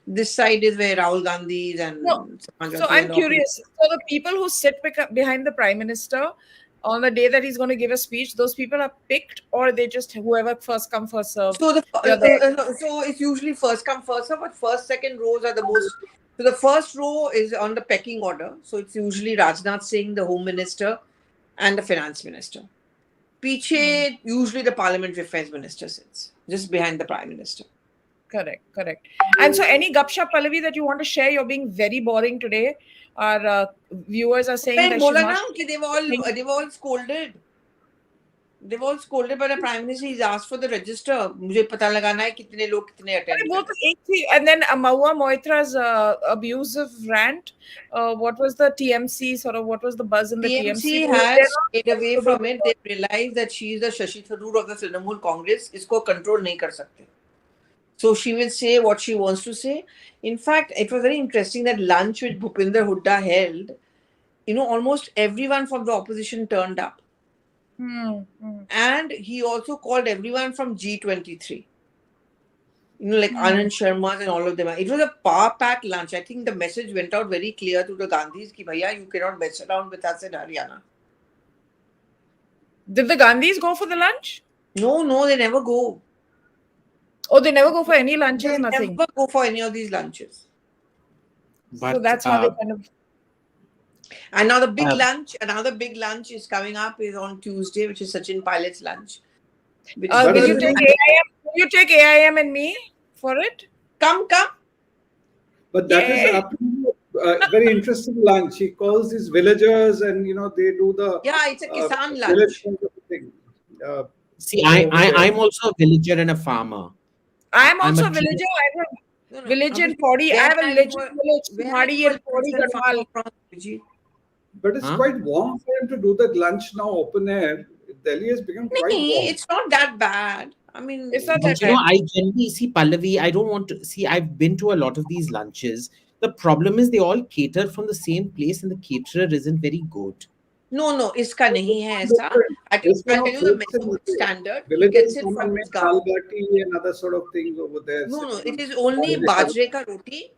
This side is where Rahul Gandhi's and So I'm curious. So the people who sit behind the Prime Minister on the day that he's going to give a speech, those people are picked, or they just whoever first come first serve? So so it's usually first come first serve, but first, second rows are the most. So the first row is on the pecking order. So it's usually Rajnath Singh, the Home Minister, and the Finance Minister. Piche, usually the Parliamentary Affairs Minister sits just behind the Prime Minister. Correct. And so any gupshup, Pallavi, that you want to share? You're being very boring today. Our viewers are saying that they were all scolded. They were all scolded by the Prime Minister. He's asked for the register. मुझे पता लगाना है कितने लोग कितने attend. And then Mahua Moitra's abusive rant. What was the TMC sort of? What was the buzz in the TMC? TMC has stayed away from it. They realized that she is the Shashi Tharoor of the Trinamool Congress. इसको control नहीं कर सकते. So she will say what she wants to say. In fact, it was very interesting that lunch which Bhupinder Hooda held, almost everyone from the opposition turned up. And he also called everyone from G23. Like Anand Sharma and all of them. It was a power-packed lunch. I think the message went out very clear to the Gandhis ki bhaiya, you cannot mess around with us in Haryana. Did the Gandhis go for the lunch? No, they never go. Oh, they never go for any lunches, They nothing? never go for any of these lunches. So that's how they kind of... And now the big lunch, another big lunch is coming up is on Tuesday, which is Sachin Pilot's lunch. Will you take AIM? Will you take AIM and me for it? Come. But that is a very interesting lunch. He calls these villagers and, they do the... Yeah, it's a Kisan lunch. Thing. See, I'm also a villager and a farmer. I'm also a villager. I have a village in Podi. I have a village in Podi and Podi. But it's quite warm for him to do that lunch now open air. Delhi has become quite warm. It's not that bad. I mean, it's not that bad. I generally see Pallavi. I don't want to see. I've been to a lot of these lunches. The problem is they all cater from the same place, and the caterer isn't very good. No, iska nahi hai aisa. I can tell you the message standard. He gets it from his dal bati and other sort of things over there. No, it is only bajre ka roti.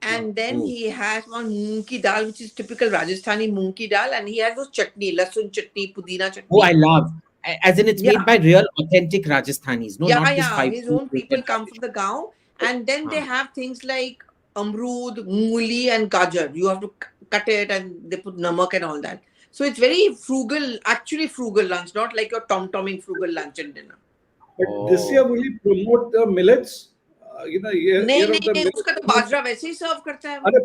And then he has one moong ki dal, which is typical Rajasthani moong ki dal, and he has those chutney, lasun chutney, pudina chutney. Oh, I love. As in, it's made by real, authentic Rajasthanis. No, not this five. His own people come from the gaon, and then they have things like amrud, mooli, and gajar. You have to cut it, and they put namak and all that. So it's very frugal, actually frugal lunch, not like your tom-tomming frugal lunch and dinner. But this year, will he promote the millets? नहीं उसका तो बाजरा वैसे ही सर्व करता है अरे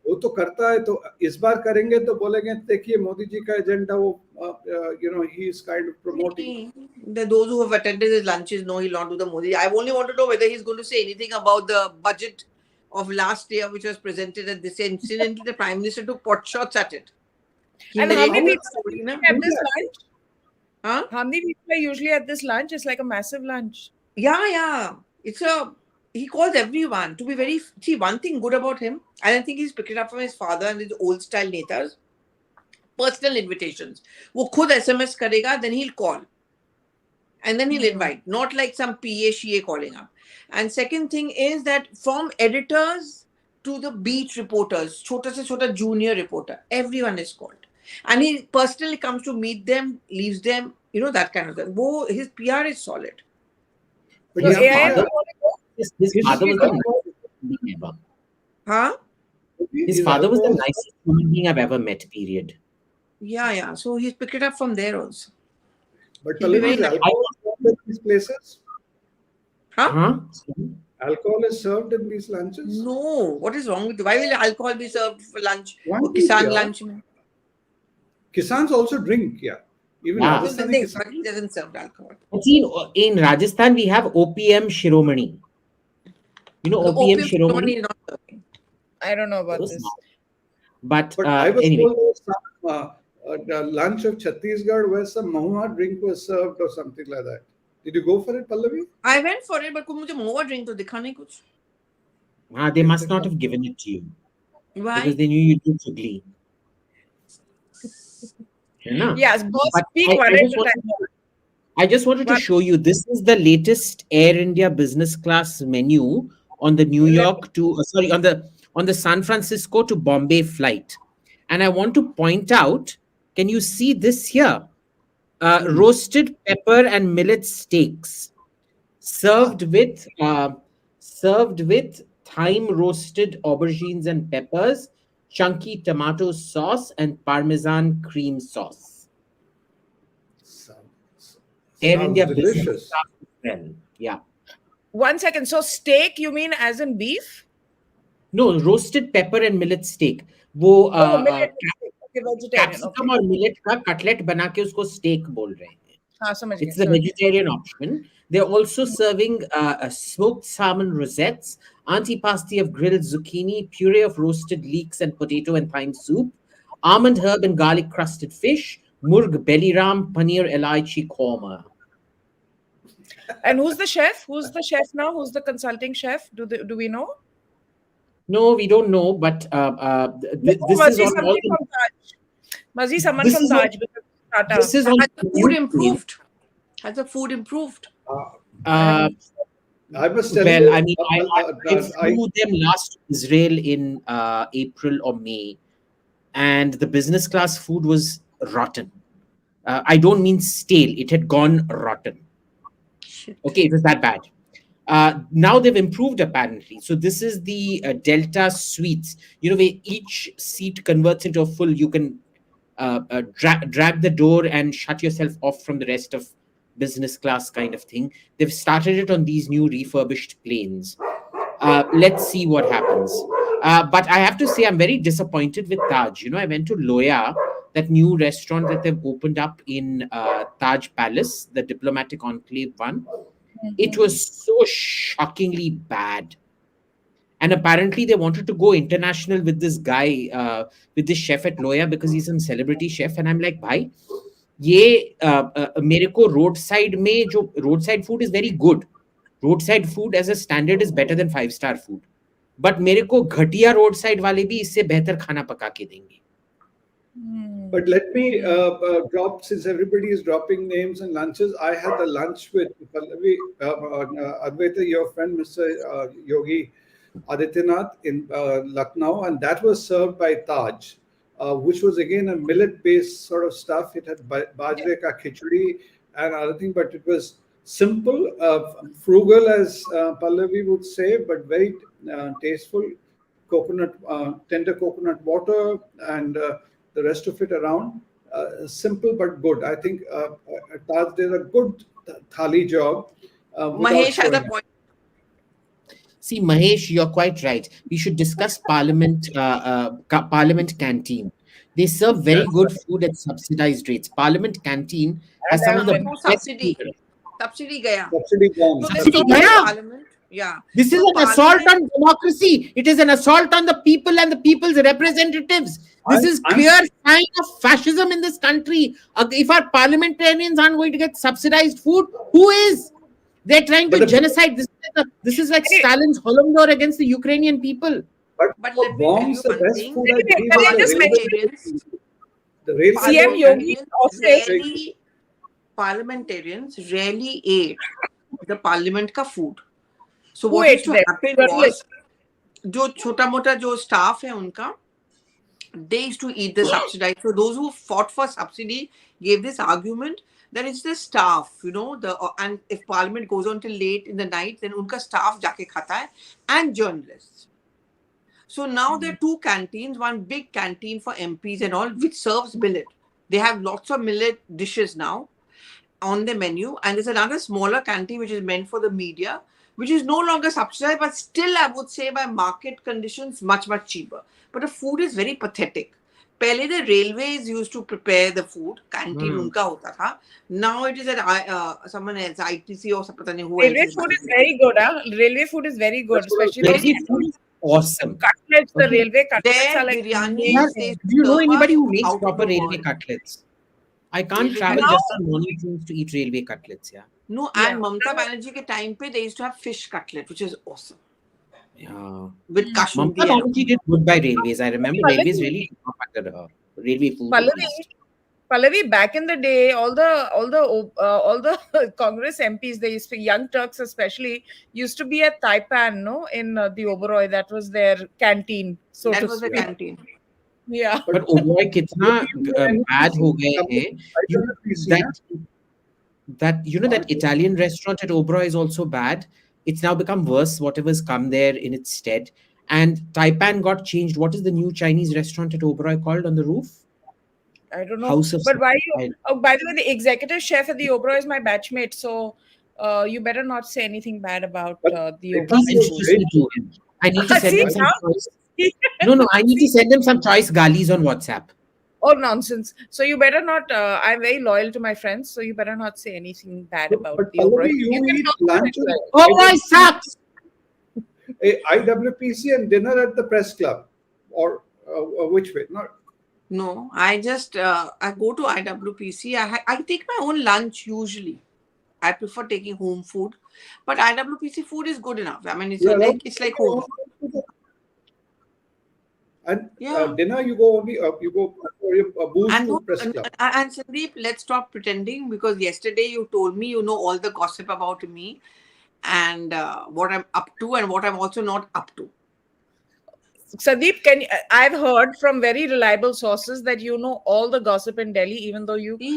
वो तो करता है तो इस बार करेंगे तो बोलेंगे देखिए मोदी जी का एजेंडा वो he is kind of promoting. Those who have attended his lunches know he'll not do the Modi. I only want to know whether he's going to say anything about the budget of last year which was presented at this incidentally the Prime Minister took pot shots at it. And how many people at this lunch? How many people are usually at this lunch? It's like a massive lunch. Yeah. He calls everyone to be very... See, one thing good about him, and I think he's picked it up from his father and his old style netas, personal invitations. वो खुद SMS करेगा, then he'll call. And then he'll invite. Not like some PA calling up. And second thing is that from editors to the beat reporters, chota se chota junior reporter, everyone is called. And he personally comes to meet them, leaves them, that kind of thing. His PR is solid. But his father was the nicest human being ever. Huh? His father was the nicest human being I've ever met, period. Yeah. So he's picked it up from there also. But Pallavi, is alcohol these places? Huh? alcohol is served in these lunches? No, what is wrong with you? Why will alcohol be served for lunch Why or not, Kisan yeah? lunch? Kisans also drink, yeah. Even Yeah. No, Rajasthani then they, Kisan. but he doesn't serve alcohol. See, in Rajasthan, we have OPM Shiromani. You know The OPM opium Shiromani? ceremony is not serving. I don't know about Those this. not. But But I was anyway, told there was some the lunch of Chhattisgarh where some mahua drink was served or something like that. Did you go for it, Pallavi? I went for it, but मुझे मोवा drink तो दिखा नहीं कुछ. they must not have given it to you Why? because they knew you'd be ugly. Yes, boss, But speak I one at just a wanted time. I just wanted to show you, this is the latest Air India business class menu on the New York to on the San Francisco to Bombay flight. And I want to point out, can you see this here? Roasted pepper and millet steaks served with thyme roasted aubergines and peppers, chunky tomato sauce, and Parmesan cream sauce. Air India delicious. business class as well. Yeah. 1 second. So steak, you mean as in beef? No, roasted pepper and millet steak. वो millet steak. Okay, vegetarian. Capsicum और millet का cutlet बना के उसको steak बोल रहे हैं. हाँ, समझ गए. It's the vegetarian option. They're also serving smoked salmon rosettes, antipasti of grilled zucchini, puree of roasted leeks and potato and thyme soup, almond herb and garlic crusted fish, murg belly ram, paneer elaichi korma. And who's the chef? Who's the chef now? Who's the consulting chef? Do we know? No, we don't know, but this is on all the... Must be someone from Taj. This is on Has the food improved? Has the food improved? I must tell well, you. I mean, I flew them last to Israel in April or May, and the business class food was rotten. I don't mean stale; it had gone rotten. Okay, it was that bad. Now they've improved apparently. So this is the Delta suites. You know, where each seat converts into a full. You can drag the door and shut yourself off from the rest of business class kind of thing. They've started it on these new refurbished planes. Let's see what happens. But I have to say, I'm very disappointed with Taj. You know, I went to Loya, that new restaurant that they've opened up in Taj Palace, the diplomatic enclave one. It was so shockingly bad. And apparently they wanted to go international with this guy, with this chef at Loya, because he's some celebrity chef. And I'm like, bhai, ye mere ko roadside mein jo roadside food is very good. Roadside food as a standard is better than 5-star food. But mere ko ghatiya roadside wale bhi isse behtar khana paka ke denge. But let me drop, since everybody is dropping names and lunches, I had the lunch with Pallavi, Advaita, your friend, Mr. Yogi Adityanath in Lucknow, and that was served by Taj, which was again a millet-based sort of stuff. It had bajre ka khichdi and other thing, but it was simple, frugal, as Pallavi would say, but very tasteful. Tender coconut water and the rest of it around. Simple but good. I think Taj did a good thali job. Mahesh has a point. See, Mahesh, you're quite right. We should discuss Parliament canteen. They serve very good food at subsidized rates. Parliament canteen has some of the best subsidy. food. Subsidy gaya. Subsidy gone. Subsidy gaya. Parliament. Yeah. This is an assault on democracy. It is an assault on the people and the people's representatives. This is clear sign of fascism in this country. If our parliamentarians aren't going to get subsidized food, who is? They're trying to genocide. This is like Stalin's Holodomor against the Ukrainian people. But let me tell you the one best thing. food I believe the railway Parliamentarians rarely ate the parliament ka food. So Who what used ate to them? happen was, जो छोटा मोटा जो staff है उनका, they used to eat the subsidized. So those who fought for subsidy gave this argument that it's the staff, you know, and if parliament goes on till late in the night, then unka staff jaake khata hai, and journalists. So now there are two canteens, one big canteen for MPs and all, which serves millet. They have lots of millet dishes now on the menu, and there's another smaller canteen which is meant for the media, which is no longer subsidized, but still I would say by market conditions much cheaper. But the food is very pathetic. Pehle the railways used to prepare the food, canteen unka hota tha. Now it is at someone else, ITC or pata nahi who else Railway is food is managing. very good, huh? Railway food is very good, especially Railway food is awesome. cutlets. The Okay. railway cutlets Their are like biryanis, Yeah, they do you know serve anybody us who makes out of proper the railway world. cutlets? I can't Railway travel cutlets. just on morning trains to eat railway cutlets. Yeah. No, Yeah. and Mamata Banerjee ke time pe, they used to have fish cutlet, which is awesome. Yeah. With Mamata Kashmiri and Banerjee did good by railways. I remember railways really took off under her. Railway food at least. Pallavi, back in the day, all the Congress MPs, they used to, Young Turks especially, used to be at Taipan, no, in the Oberoi. That was their canteen, so that to was the speak. canteen. Yeah. But Oberoi kitna bad ho gaye hai. That you know that Italian restaurant at Oberoi is also bad. It's now become worse. Whatever's come there in its stead. And Taipan got changed. What is the new Chinese restaurant at Oberoi called on the roof? I don't know. House of But why you? Style. Oh, by the way, the executive chef at the Oberoi is my batchmate, so you better not say anything bad about the Oberoi. I'll introduce you to him. I need to send him some choice. No, I need to send him some choice galis on WhatsApp. Oh, nonsense. So you better not, I'm very loyal to my friends, so you better not say anything bad about the Oberoi. You eat lunch. Oberoi sucks! IWPC and dinner at the press club, or which way? No, I just I go to IWPC. I take my own lunch usually. I prefer taking home food, but IWPC food is good enough. I mean, it's like home. And dinner, you go only you go for your booze to press club. And Sandip, let's stop pretending, because yesterday you told me you know all the gossip about me and what I'm up to and what I'm also not up to. Sandip, I've heard from very reliable sources that you know all the gossip in Delhi, even though you barely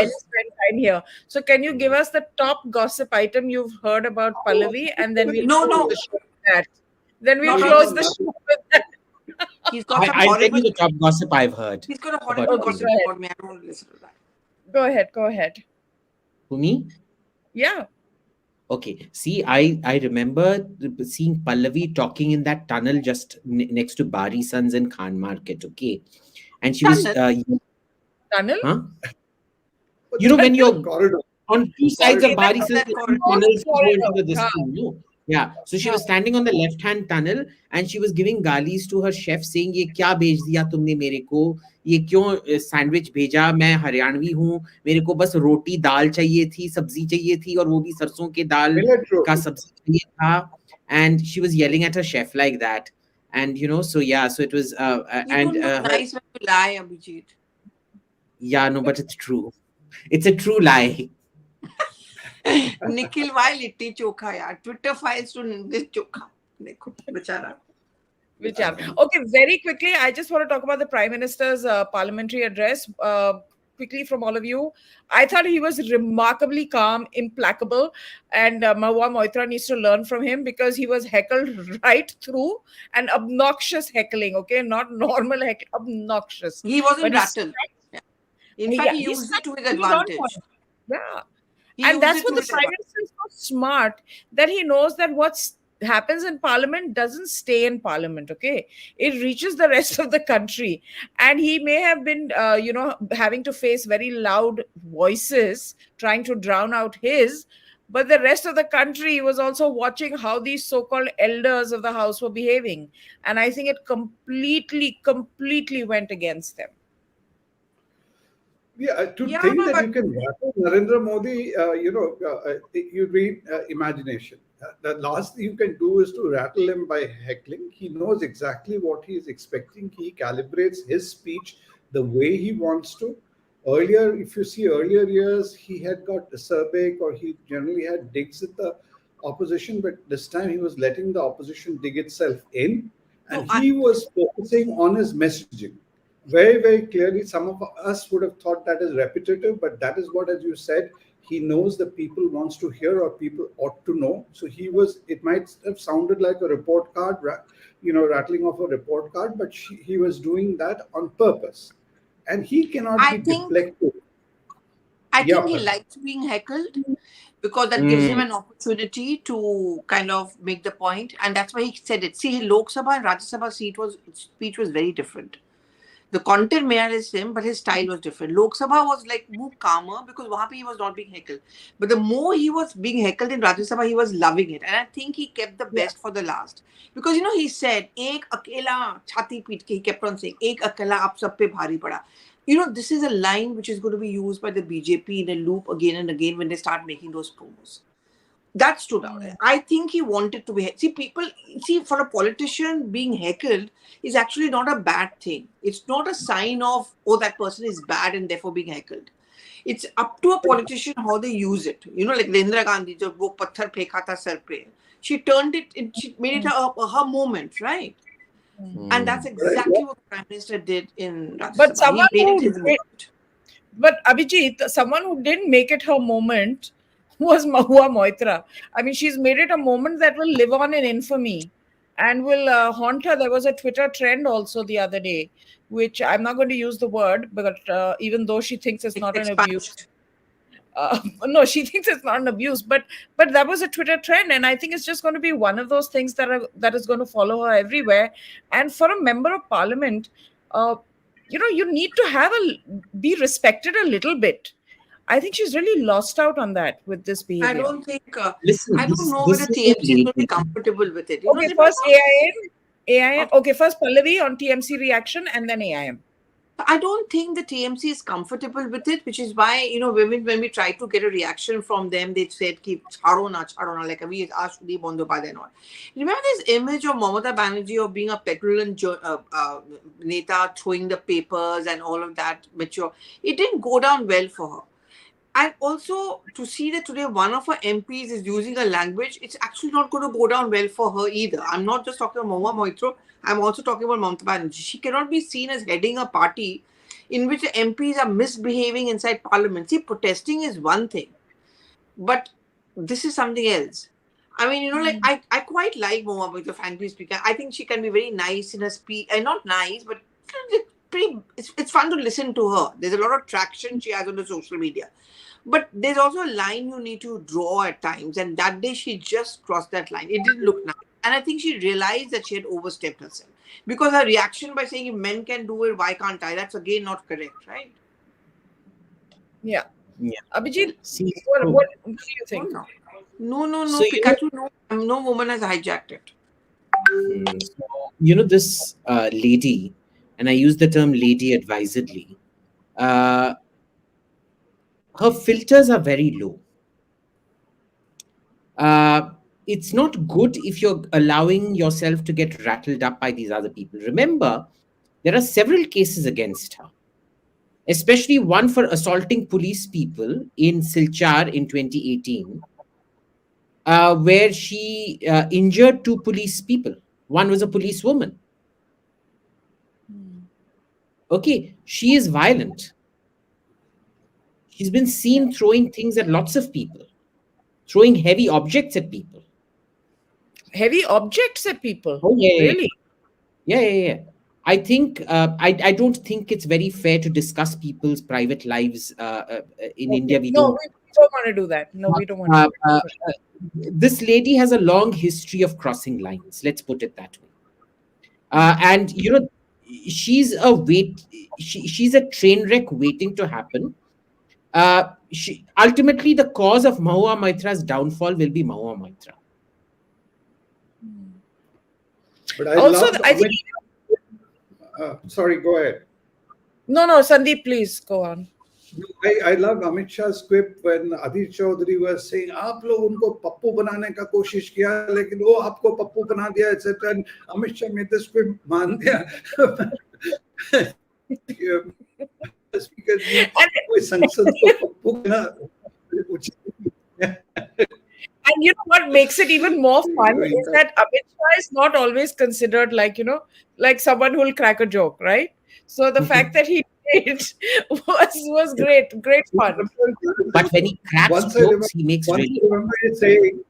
spend time here. So can you give us the top gossip item you've heard about Pallavi, and then we'll close the show with that. Then we'll close the show with that. He's got some I'll tell you the top gossip I've heard. He's got a horrible gossip about me. I don't want to listen to that. Go ahead. To me? Yeah. Okay. See, I remember seeing Pallavi talking in that tunnel just next to Bari Sons in Khan Market. Okay. And she was... tunnel? Huh? You know, when you're on two sides of Bari Sons, tunnels go into this thing, no? Yeah. So she was standing on the left-hand tunnel and she was giving galis to her chef saying, "ये क्या भेज दिया तुमने मेरे को? ये क्यों sandwich भेजा? मैं हरियाणवी हूँ. मेरे को बस रोटी दाल चाहिए थी, सब्जी चाहिए थी और वो भी सरसों के दाल का सब्जी चाहिए था." And she was yelling at her chef like that. And you know, so yeah, so it was you don't look nice when you lie, Abhijit. Yeah, no, but it's true. It's a true lie. Nikhil, why litti chokha yaar? Twitter files to this chokha. Dekho, bechara. Okay, very quickly, I just want to talk about the Prime Minister's parliamentary address. Quickly from all of you. I thought he was remarkably calm, implacable, and Mahua Moitra needs to learn from him, because he was heckled right through, and obnoxious heckling, okay? Not normal heckling, obnoxious. He wasn't rattled. In fact, he used it to his advantage. Yeah. And that's what the Prime Minister is so smart, that he knows that what happens in Parliament doesn't stay in Parliament, okay? It reaches the rest of the country. And he may have been, having to face very loud voices trying to drown out his, but the rest of the country was also watching how these so-called elders of the house were behaving. And I think it completely went against them. Yeah, think that you can rattle Narendra Modi, you read imagination. The last thing you can do is to rattle him by heckling. He knows exactly what he is expecting. He calibrates his speech the way he wants to. Earlier, if you see earlier years, he had got acerbic, or he generally had digs at the opposition, but this time he was letting the opposition dig itself in, and he was focusing on his messaging. Very, very clearly, some of us would have thought that is repetitive, but that is what, as you said, he knows that people wants to hear, or people ought to know. So it might have sounded like a report card, rattling off a report card, but he was doing that on purpose. And he cannot be deflected. I Yeah, think he but likes being heckled because that gives him an opportunity to kind of make the point, and that's why he said it. See, Lok Sabha and Rajya Sabha speech was very different. The content mirrored him, but his style was different. Lok Sabha was like more calmer because wahan pe he was not being heckled. But the more he was being heckled in Rajya Sabha, he was loving it. And I think he kept the best for the last. Because, he said, Ek akela chhati peet ke, he kept on saying, Ek akela aap sab pe bhari pada. This is a line which is going to be used by the BJP in a loop again and again when they start making those promos. That stood out. I think he wanted to be. See, for a politician, being heckled is actually not a bad thing. It's not a sign of, oh, that person is bad and therefore being heckled. It's up to a politician how they use it. Like Indira Gandhi, jo wo patthar pheka tha sar pe. She turned it, she made it her moment, right? And that's exactly what the Prime Minister did in Rajya But Sabha. He made it his moment. But Abhijit, someone who didn't make it her moment was Mahua Moitra. I mean, she's made it a moment that will live on in infamy and will haunt her. There was a Twitter trend also the other day, which I'm not going to use the word, but even though she thinks it's not an abuse. No, she thinks it's not an abuse, but that was a Twitter trend, and I think it's just going to be one of those things that is going to follow her everywhere. And for a member of parliament, you need to be respected a little bit. I think she's really lost out on that with this behavior. I don't think. Listen, I don't know this whether is TMC is going to be lady. comfortable with it. Okay, first AIM. Okay, first Pallavi on TMC reaction, and then AIM. I don't think the TMC is comfortable with it, which is why, when we try to get a reaction from them, they said, keep chhado na, like we asked Sudeep Bandyopadhyay and all. Remember this image of Mamata Banerjee of being a petulant neta, throwing the papers and all of that mature. It didn't go down well for her. And also to see that today one of her MPs is using a language, it's actually not going to go down well for her either. I'm not just talking about Mahua Moitra, I'm also talking about Mamata Banerjee. She cannot be seen as heading a party in which the MPs are misbehaving inside parliament. See, protesting is one thing, but this is something else. I mean, I quite like Mahua Moitra, frankly speaking. I think she can be very nice in her speech, and not nice, but it's fun to listen to her. There's a lot of traction she has on the social media. But there's also a line you need to draw at times. And that day she just crossed that line. It didn't look nice. And I think she realized that she had overstepped herself. Because her reaction by saying, if men can do it, why can't I? That's again not correct, right? Yeah. Abhijit, See, what do you think? No. So, Pikachu, no woman has hijacked it. This lady, and I use the term lady advisedly, her filters are very low. It's not good if you're allowing yourself to get rattled up by these other people. Remember, there are several cases against her, especially one for assaulting police people in Silchar in 2018, where she injured 2 police people. One was a policewoman. Okay, she is violent. She's been seen throwing things at lots of people, throwing heavy objects at people. Heavy objects at people? Oh, yeah. Really? Yeah. I think, I don't think it's very fair to discuss people's private lives in India. We don't want to do that. No, we don't want to do that. This lady has a long history of crossing lines. Let's put it that way. And, she's a train wreck waiting to happen. Ultimately, the cause of Mahua Moitra's downfall will be Mahua Moitra. But I think. Sorry, go ahead. No, Sandip, please go on. I love Amit Shah's quip when Adil Chaudhary was saying, "आप लोग उनको पप्पू बनाने का कोशिश किया, लेकिन वो आपको पप्पू बना दिया," etc. And Amit Shah made this quip मान दिया. कोई संसद को पप्पू बना. And you know what makes it even more fun is that Amit Shah is not always considered like someone who will crack a joke, right? So the fact that he did was great fun. But when he cracks jokes, he makes really. Remember saying,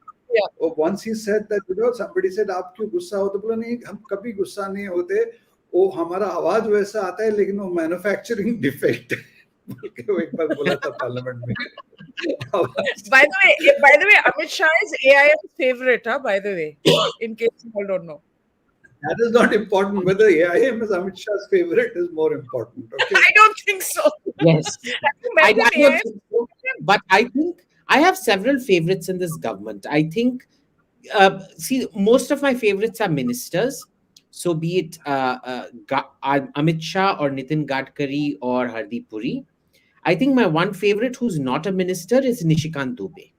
once he said that, somebody said, "आप क्यों गुस्सा होते?" बोला, नहीं, हम कभी गुस्सा नहीं होते. वो हमारा आवाज वैसा आता है, लेकिन वो मैन्युफैक्चरिंग डिफेक्ट. बोल के वो एक बार बोला था पार्लियामेंट में। By the way, Amit Shah is AIM's favorite, huh? By the way, in case you all don't know. That is not important. Whether AIM is Amit Shah's favorite is more important. Okay. I don't think so. Yes. Have you I met him, don't AIM? think so. But I think I have several favorites in this government. I think, see, most of my favorites are ministers. So be it Amit Shah or Nitin Gadkari or Hardeep Puri. I think my one favorite who's not a minister is Nishikant Dubey.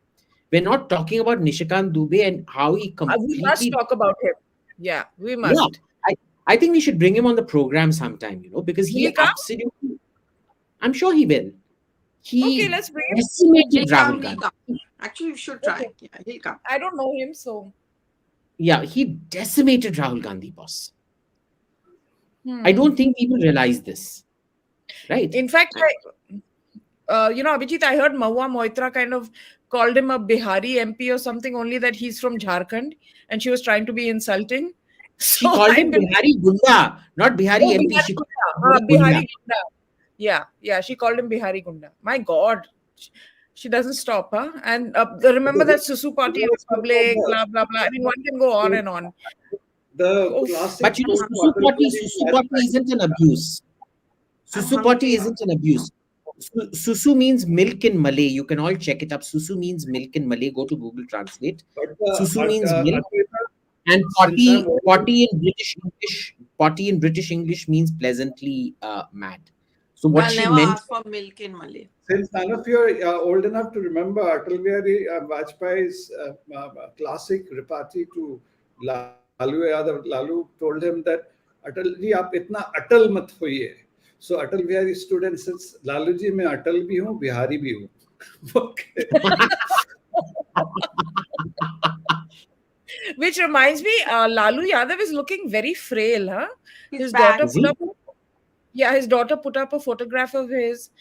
We're not talking about Nishikant Dubey and how he We must completely. talk about him. Yeah, we Yeah, must. I think we should bring him on the program sometime, because Will he he come? absolutely, I'm sure he will. He Okay, let's bring him. decimated He'll Rahul come, he'll Gandhi. come. Actually, we should try. Okay. Yeah, he'll come. I don't know him, so. Yeah, he decimated Rahul Gandhi, boss. I Hmm. don't think people realize this, right? In fact, Abhijit, I heard Mahua Moitra kind of called him a Bihari MP or something, only that he's from Jharkhand, and she was trying to be insulting. She So called I him believe. Bihari Gunda, not Bihari Oh, MP. Bihari She called Gunda. him Bihari Bihari Gunda. Gunda. Yeah, she called him Bihari Gunda. My God. She doesn't stop, huh? And remember that Susu party in public, blah, blah, blah. I mean, one can go on and on. The Oof. classic. But Susu Potty isn't an abuse. Susu Potty isn't an abuse. Susu means milk in Malay. You can all check it up. Susu means milk in Malay. Go to Google Translate. Susu means milk. And potty in British English means pleasantly mad. So what I'll she never meant. ask for milk in Malay. Since none of you are old enough to remember Atal Bihari Vajpayee's classic repartee to Lalu Yadav, Lalu told him that Atal ji, aap itna atal mat hoiye. So Atal Bihari stood and said, Lalu ji, main atal bhi hu, Bihari bhi hu. Okay. Which reminds me, Lalu Yadav is looking very frail, huh? His daughter his daughter put up a photograph of his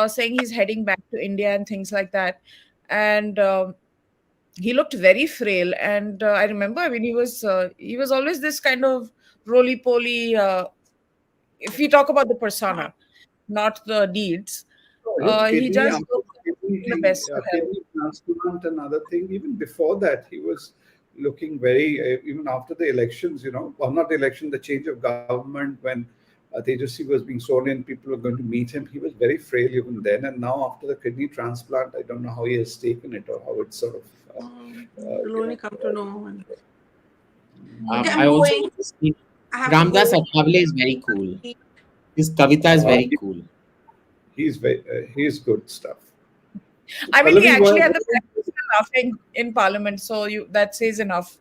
saying he's heading back to India and things like that. And he looked very frail. And I remember, I mean, he was always this kind of roly-poly, if we talk about the persona, not the deeds. He just looks in the best of health. Kidney transplant and other thing. Even before that, he was looking very, even after the elections, well, not the election, the change of government, when Tejasvi was being sworn in, people were going to meet him. He was very frail even then. And now after the kidney transplant, I don't know how he has taken it or how it's sort of... You'll only come to know. I also Ramdas Athavale is very cool. His Kavita is very cool. He's good stuff. I mean, he actually had the pleasure laughing in Parliament, so that says enough.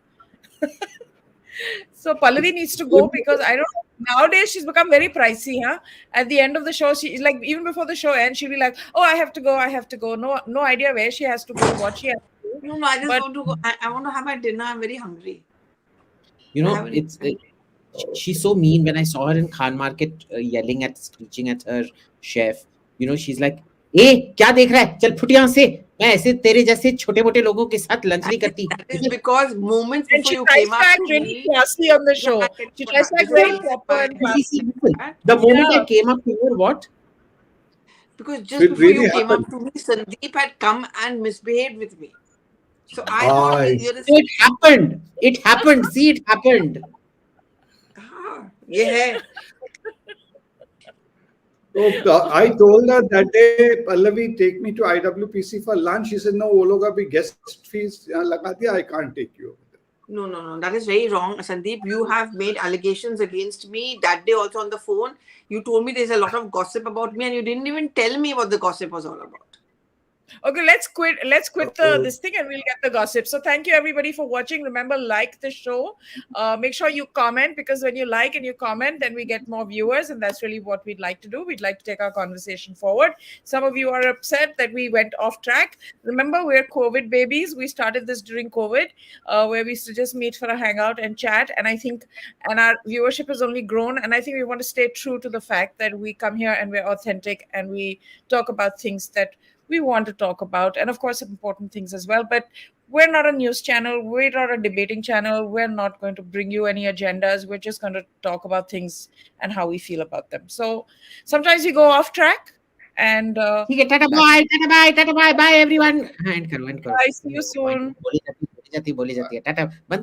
So Pallavi needs to go because I don't know. Nowadays she's become very pricey, huh? At the end of the show, she's like, even before the show ends, she'll be like, "Oh, I have to go." No idea where she has to go, what she has to do. No, I just want to go. I want to have my dinner. I'm very hungry. She's so mean. When I saw her in Khan Market yelling screeching at her chef, she's like, "ए क्या देख रहा है? चल foot यहाँ से. मैं ऐसे तेरे जैसे छोटे-मोटे लोगों के साथ lunch नहीं करती." That is because moments before you tries came to up act to really me, classy on the show. She tries to act very proper and classy. The moment I came up to her, what? Because just before you came up to me, Sandip had come and misbehaved with me. So I thought It happened. See, it happened. Yeah. So I told her that day, Pallavi, take me to IWPC for lunch. She said, no, wo log abhi guest fees laga diya, I can't take you. No. That is very wrong. Sandeep, you have made allegations against me that day also on the phone. You told me there's a lot of gossip about me and you didn't even tell me what the gossip was all about. Okay, let's quit this thing and we'll get the gossip. So thank you everybody for watching. Remember, like the show. Make sure you comment, because when you like and you comment, then we get more viewers, and that's really what we'd like to do. We'd like to take our conversation forward. Some of you are upset that we went off track. Remember, we're COVID babies. We started this during COVID, where we used to just meet for a hangout and chat. And I think, and our viewership has only grown. And I think we want to stay true to the fact that we come here and we're authentic and we talk about things that we want to talk about, and of course important things as well. But we're not a news channel, we're not a debating channel, we're not going to bring you any agendas. We're just going to talk about things and how we feel about them. So sometimes we go off track, And ठीक है, tata bye bye everyone. हाँ, and करो। bye, see you soon. बोली जाती है, टाटा बंद करो।